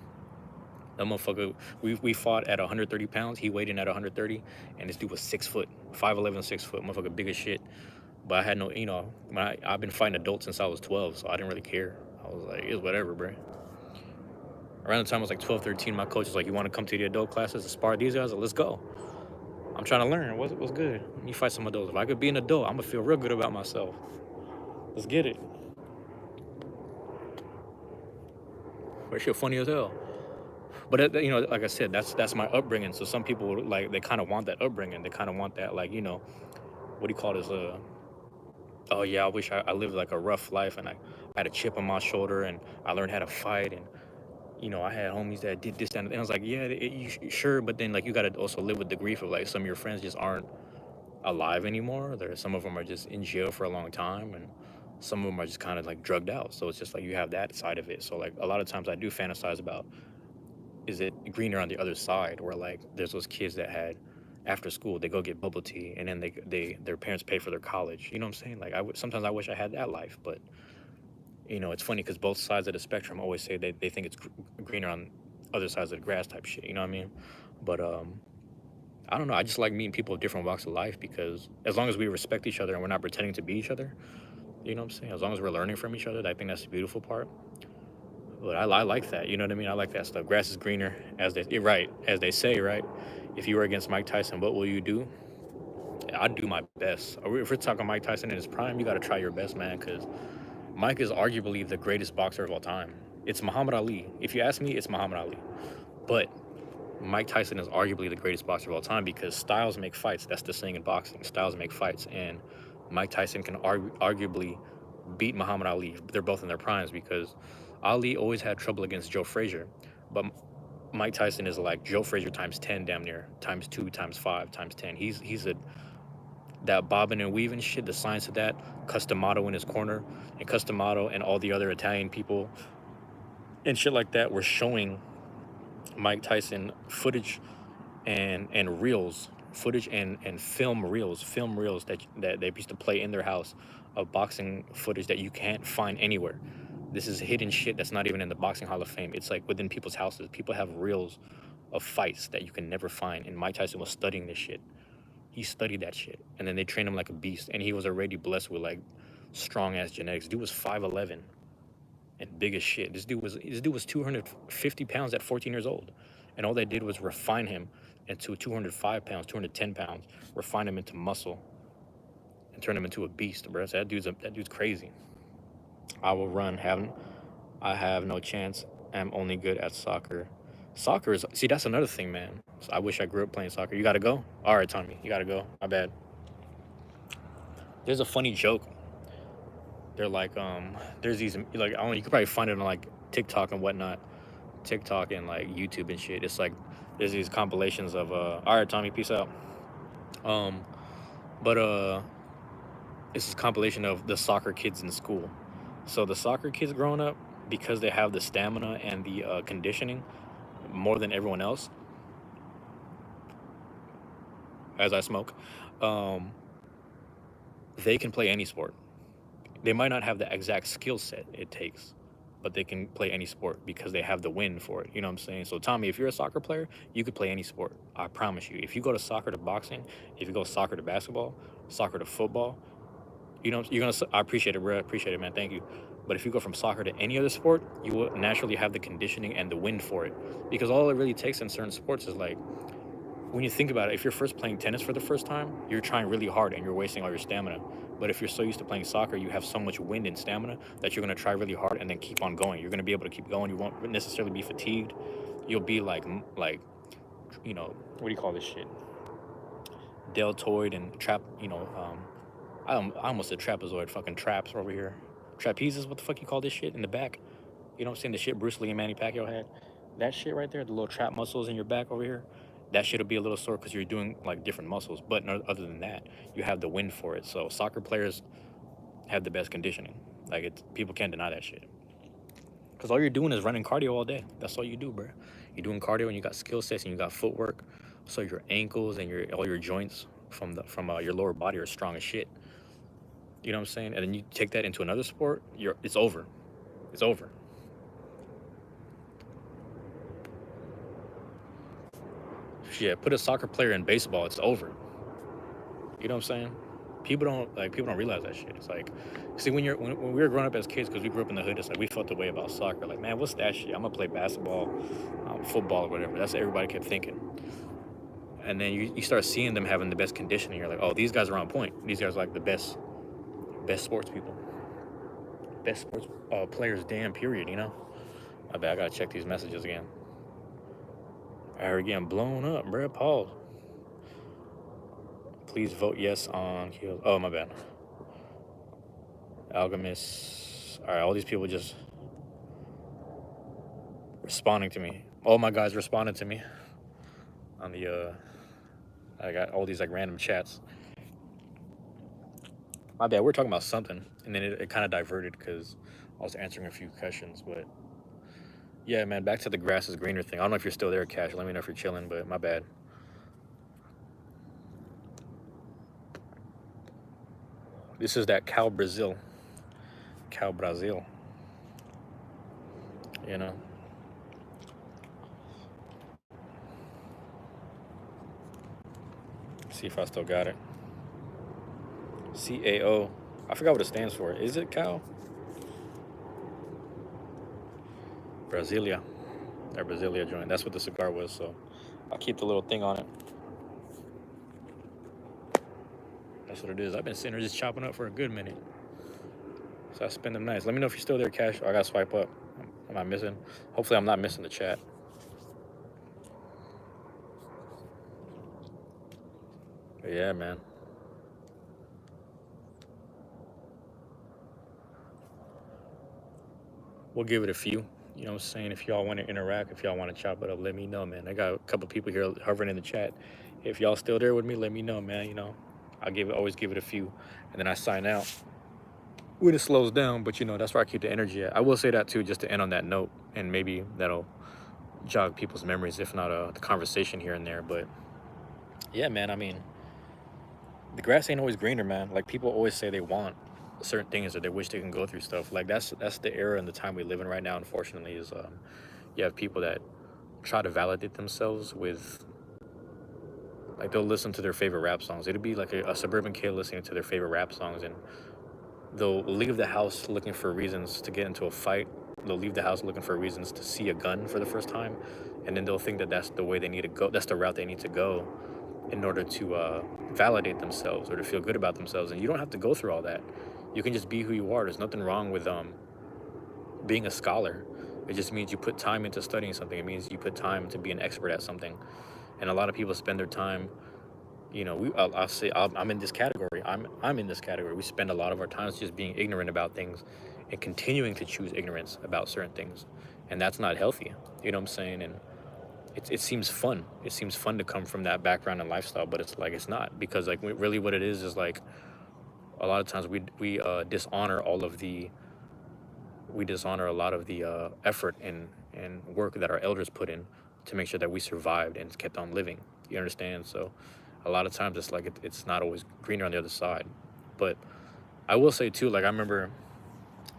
That motherfucker, we fought at 130 pounds. He weighed in at 130, and this dude was 6 foot, 5'11", 6 foot, motherfucker, big as shit. But I had no, I've been fighting adults since I was 12, so I didn't really care. I was like, it's whatever, bro. Around the time I was like 12, 13, my coach was like, you want to come to the adult classes to spar these guys? Like, let's go. I'm trying to learn. What's good? Let me fight some adults. If I could be an adult, I'm going to feel real good about myself. Let's get it. That shit funny as hell. But, like I said, that's my upbringing. So some people, like, they kind of want that upbringing. They kind of want that, like, what do you call this? Oh, yeah, I wish I lived, like, a rough life and I had a chip on my shoulder and I learned how to fight and I had homies that did this and I was like, yeah, sure, but then like you gotta also live with the grief of like some of your friends just aren't alive anymore. Some of them are just in jail for a long time, and some of them are just kind of like drugged out. So it's just like you have that side of it. So like a lot of times I do fantasize about, is it greener on the other side, where like there's those kids that had after school they go get bubble tea and then their parents pay for their college. You know what I'm saying? Like sometimes I wish I had that life, but it's funny because both sides of the spectrum always say they think it's greener on other sides of the grass type shit. You know what I mean? But I don't know. I just like meeting people of different walks of life because as long as we respect each other and we're not pretending to be each other, you know what I'm saying? As long as we're learning from each other, I think that's the beautiful part. But I like that. You know what I mean? I like that stuff. Grass is greener, as they say, right? If you were against Mike Tyson, what will you do? I'd do my best. If we're talking Mike Tyson in his prime, you got to try your best, man, because Mike is arguably the greatest boxer of all time. It's Muhammad Ali. If you ask me, it's Muhammad Ali. But Mike Tyson is arguably the greatest boxer of all time because styles make fights. That's the saying in boxing. Styles make fights. And Mike Tyson can arguably beat Muhammad Ali. They're both in their primes because Ali always had trouble against Joe Frazier. But Mike Tyson is like Joe Frazier times 10 damn near, times 2, times 5, times 10. He's that bobbing and weaving shit, the science of that, Customato in his corner, and Customato and all the other Italian people and shit like that were showing Mike Tyson footage and reels, footage and film reels that they used to play in their house of boxing footage that you can't find anywhere. This is hidden shit that's not even in the Boxing Hall of Fame. It's like within people's houses. People have reels of fights that you can never find, and Mike Tyson was studying this shit. He studied that shit, and then they trained him like a beast, and he was already blessed with like strong ass genetics. Dude was 5'11" and big as shit. This dude was 250 pounds at 14 years old, and all they did was refine him into 205 pounds, 210 pounds, refine him into muscle, and turn him into a beast, bro. So that dude's crazy. I will run. I have no chance. I'm only good at soccer. Soccer is, see, that's another thing, man. So I wish I grew up playing soccer. You gotta go? All right, Tommy, you gotta go. My bad. There's a funny joke. They're like, there's these, like, I don't know, you could probably find it on like TikTok and whatnot. TikTok and like YouTube and shit. It's like, there's these compilations of, all right, Tommy, peace out. But it's this compilation of the soccer kids in school. So the soccer kids growing up, because they have the stamina and the conditioning more than everyone else, as I smoke, they can play any sport. They might not have the exact skill set it takes, but they can play any sport because they have the wind for it. You know what I'm saying? So Tommy, if you're a soccer player, you could play any sport. I promise you. If you go to soccer to boxing, if you go soccer to basketball, soccer to football, you're gonna. I appreciate it, bro. I appreciate it, man. Thank you. But if you go from soccer to any other sport, you will naturally have the conditioning and the wind for it, because all it really takes in certain sports is like when you think about it, if you're first playing tennis for the first time, you're trying really hard and you're wasting all your stamina. But if you're so used to playing soccer, you have so much wind and stamina that you're going to try really hard and then keep on going. You're going to be able to keep going. You won't necessarily be fatigued. You'll be like, what do you call this shit? Deltoid and trap, I almost said trapezoid, fucking traps over here. Trapezes, what the fuck you call this shit in the back? You know what I'm saying? The shit Bruce Lee and Manny Pacquiao had. That shit right there, the little trap muscles in your back over here, that shit'll be a little sore because you're doing like different muscles. But other than that, you have the wind for it. So soccer players have the best conditioning. Like people can't deny that shit. Because all you're doing is running cardio all day. That's all you do, bro. You're doing cardio and you got skill sets and you got footwork. So your ankles and all your joints from your lower body are strong as shit. You know what I'm saying? And then you take that into another sport, it's over. It's over. Yeah, put a soccer player in baseball, it's over. You know what I'm saying? People don't realize that shit. It's like, see, when we were growing up as kids, because we grew up in the hood, it's like we felt the way about soccer. Like, man, what's that shit? I'm gonna play basketball, football, or whatever. That's what everybody kept thinking. And then you start seeing them having the best conditioning. You're like, oh, these guys are on point. These guys are like the best sports people, best sports players. Damn, period. You know. My bad. I gotta check these messages again. We're getting blown up, bro. Pause. Please vote yes on heels. Oh, my bad. Alchemist. All right, all these people just responding to me. All my guys responded to me on the. I got all these like random chats. My bad. We're talking about something, and then it kind of diverted because I was answering a few questions. But yeah, man, back to the grass is greener thing. I don't know if you're still there, Cash. Let me know if you're chilling. But my bad. This is that Cal Brazil. Cal Brazil. You know. See if I still got it. CAO. I forgot what it stands for. Is it Cal? Brasilia. That Brasilia joint. That's what the cigar was. So I'll keep the little thing on it. That's what it is. I've been sitting here just chopping up for a good minute. So I spend them nice. Let me know if you're still there, Cash. I gotta swipe up. Am I missing? Hopefully I'm not missing the chat. But yeah, man. We'll give it a few. You know what I'm saying? If y'all want to interact, if y'all want to chop it up, let me know, man. I got a couple people here hovering in the chat. If y'all still there with me, let me know, man. You know, always give it a few, and then I sign out when it slows down. But you know, that's where I keep the energy at. I will say that too, just to end on that note, and maybe that'll jog people's memories, if not the conversation here and there. But yeah, man. I mean, the grass ain't always greener, man. Like people always say they want certain things or they wish they can go through stuff. Like that's the era and the time we live in right now. Unfortunately, is you have people that try to validate themselves with, like, they'll listen to their favorite rap songs. It'll be like a suburban kid listening to their favorite rap songs, and they'll leave the house looking for reasons to get into a fight. They'll leave the house looking for reasons to see a gun for the first time, and then they'll think that that's the way they need to go. That's the route they need to go in order to validate themselves or to feel good about themselves. And you don't have to go through all that. You can just be who you are. There's nothing wrong with being a scholar. It just means you put time into studying something. It means you put time to be an expert at something. And a lot of people spend their time, you know, I'll say I'm in this category. I'm in this category. We spend a lot of our time just being ignorant about things and continuing to choose ignorance about certain things. And that's not healthy. You know what I'm saying? And it seems fun. It seems fun to come from that background and lifestyle, but it's like it's not, because like really what it is like a lot of times we dishonor a lot of the effort and work that our elders put in to make sure that we survived and kept on living. You understand? So a lot of times it's like it's not always greener on the other side. But I will say too, like I remember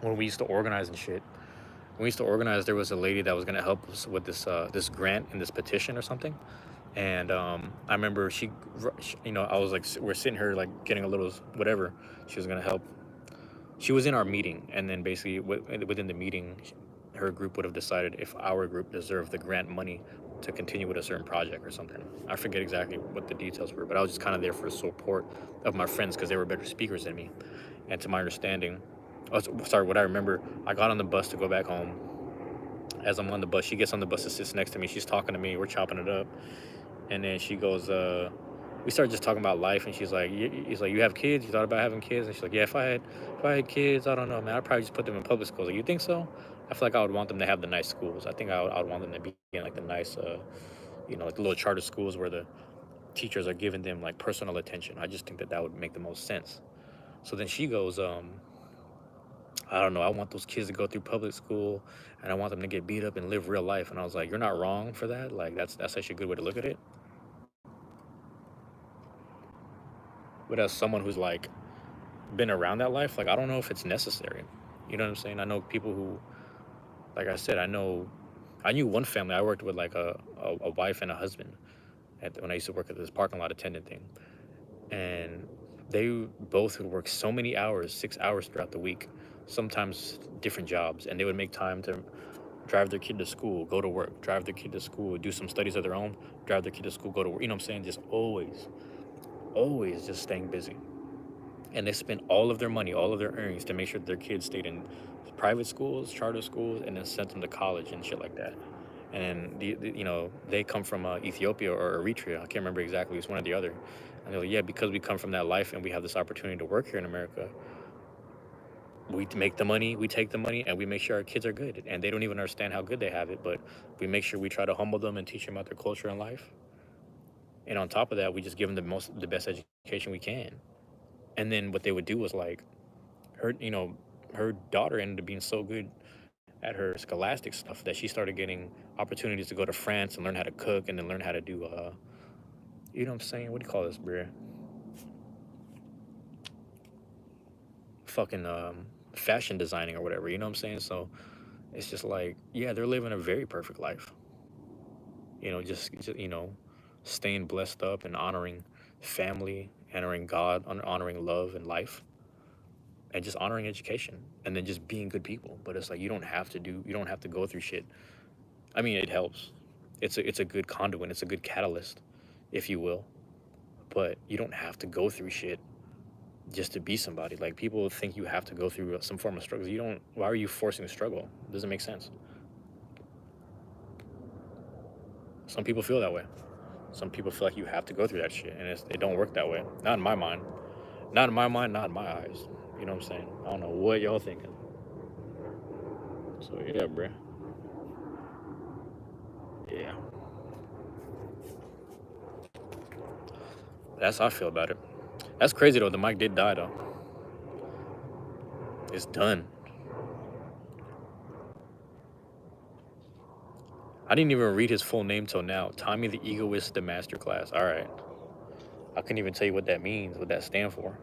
when we used to organize and shit. When we used to organize, there was a lady that was gonna help us with this grant and this petition or something. And I remember you know, I was like, we're sitting here like getting a little whatever. She was gonna help. She was in our meeting, and then basically within the meeting, her group would have decided if our group deserved the grant money to continue with a certain project or something. I forget exactly what the details were, but I was just kind of there for support of my friends because they were better speakers than me. And to my understanding, oh, sorry, what I remember, I got on the bus to go back home. As I'm on the bus, she gets on the bus and sits next to me. She's talking to me. We're chopping it up, and then she goes, we started just talking about life, and she's like, he's like, you have kids? You thought about having kids? And she's like, yeah, if I had kids, I don't know, man. I'd probably just put them in public schools. Like, you think so? I feel like I would want them to have the nice schools. I think I would want them to be in like the nice, like the little charter schools where the teachers are giving them like personal attention. I just think that that would make the most sense. So then she goes, I don't know. I want those kids to go through public school, and I want them to get beat up and live real life. And I was like, you're not wrong for that. Like that's actually a good way to look at it. But as someone who's like been around that life, like I don't know if it's necessary. You know what I'm saying? I know people who, like I said, I knew one family. I worked with like a wife and a husband when I used to work at this parking lot attendant thing, and they both would work so many hours, 6 hours throughout the week, sometimes different jobs, and they would make time to drive their kid to school, go to work, drive their kid to school, do some studies of their own, drive their kid to school, go to work. You know what I'm saying? Just always just staying busy. And they spent all of their money, all of their earnings to make sure that their kids stayed in private schools, charter schools, and then sent them to college and shit like that. And they come from Ethiopia or Eritrea. I can't remember exactly. It's one or the other. And they're like, yeah, because we come from that life and we have this opportunity to work here in America, we make the money, we take the money, and we make sure our kids are good. And they don't even understand how good they have it, but we make sure we try to humble them and teach them about their culture and life. And on top of that, we just give them the best education we can. And then what they would do was like her daughter ended up being so good at her scholastic stuff that she started getting opportunities to go to France and learn how to cook and then learn how to do you know what I'm saying? What do you call this, bro? Fucking fashion designing or whatever, you know what I'm saying? So it's just like, yeah, they're living a very perfect life. Just staying blessed up and honoring family, honoring God, honoring love and life, and just honoring education, and then just being good people. But it's like you don't have to go through shit. I mean, it helps. It's a good conduit. It's a good catalyst, if you will. But you don't have to go through shit just to be somebody. Like people think you have to go through some form of struggle. You don't. Why are you forcing a struggle? It doesn't make sense. Some people feel that way. Some people feel like you have to go through that shit, and it don't work that way. Not in my mind. Not in my mind. Not in my eyes. You know what I'm saying? I don't know what y'all thinking. So yeah, bruh. Yeah, that's how I feel about it. That's crazy though. The mic did die though. It's done. I didn't even read his full name till now. Tommy the Egoist, the Masterclass. All right. I couldn't even tell you what that means, what that stand for.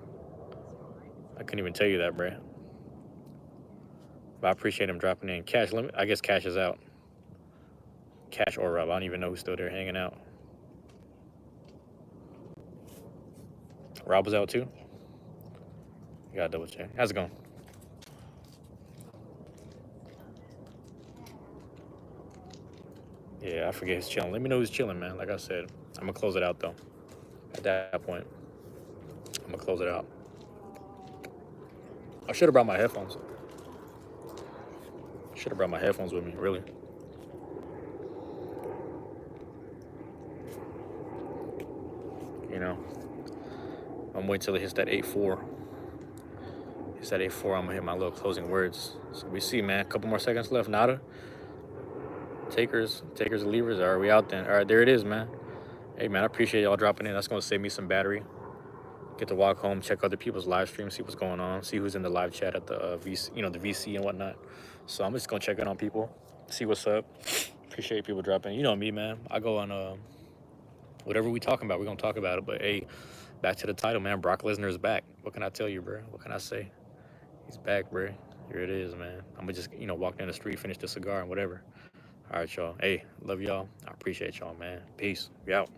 I couldn't even tell you that, bruh. But I appreciate him dropping in. Cash, I guess Cash is out. Cash or Rob. I don't even know who's still there hanging out. Rob was out too? You gotta double check. How's it going? Yeah, I forget he's chilling. Let me know who's chilling, man. Like I said, I'm gonna close it out though. At that point, I'm gonna close it out. I should have brought my headphones. Should have brought my headphones with me, really. You know, I'm waiting till it hits that 8-4. Hits that 8-4, I'm gonna hit my little closing words. So we see, man. A couple more seconds left. Nada. Takers, and leavers. Are we out then? All right, there it is, man. Hey, man, I appreciate y'all dropping in. That's gonna save me some battery. Get to walk home, check other people's live streams, see what's going on, see who's in the live chat at the VC, the VC and whatnot. So I'm just gonna check in on people, see what's up. Appreciate people dropping. You know me, man. I go on whatever we talking about, we're gonna talk about it. But hey, back to the title, man. Brock Lesnar is back. What can I tell you, bro? What can I say? He's back, bro. Here it is, man. I'm gonna just walk down the street, finish the cigar and whatever. All right, y'all. Hey, love y'all. I appreciate y'all, man. Peace. We out.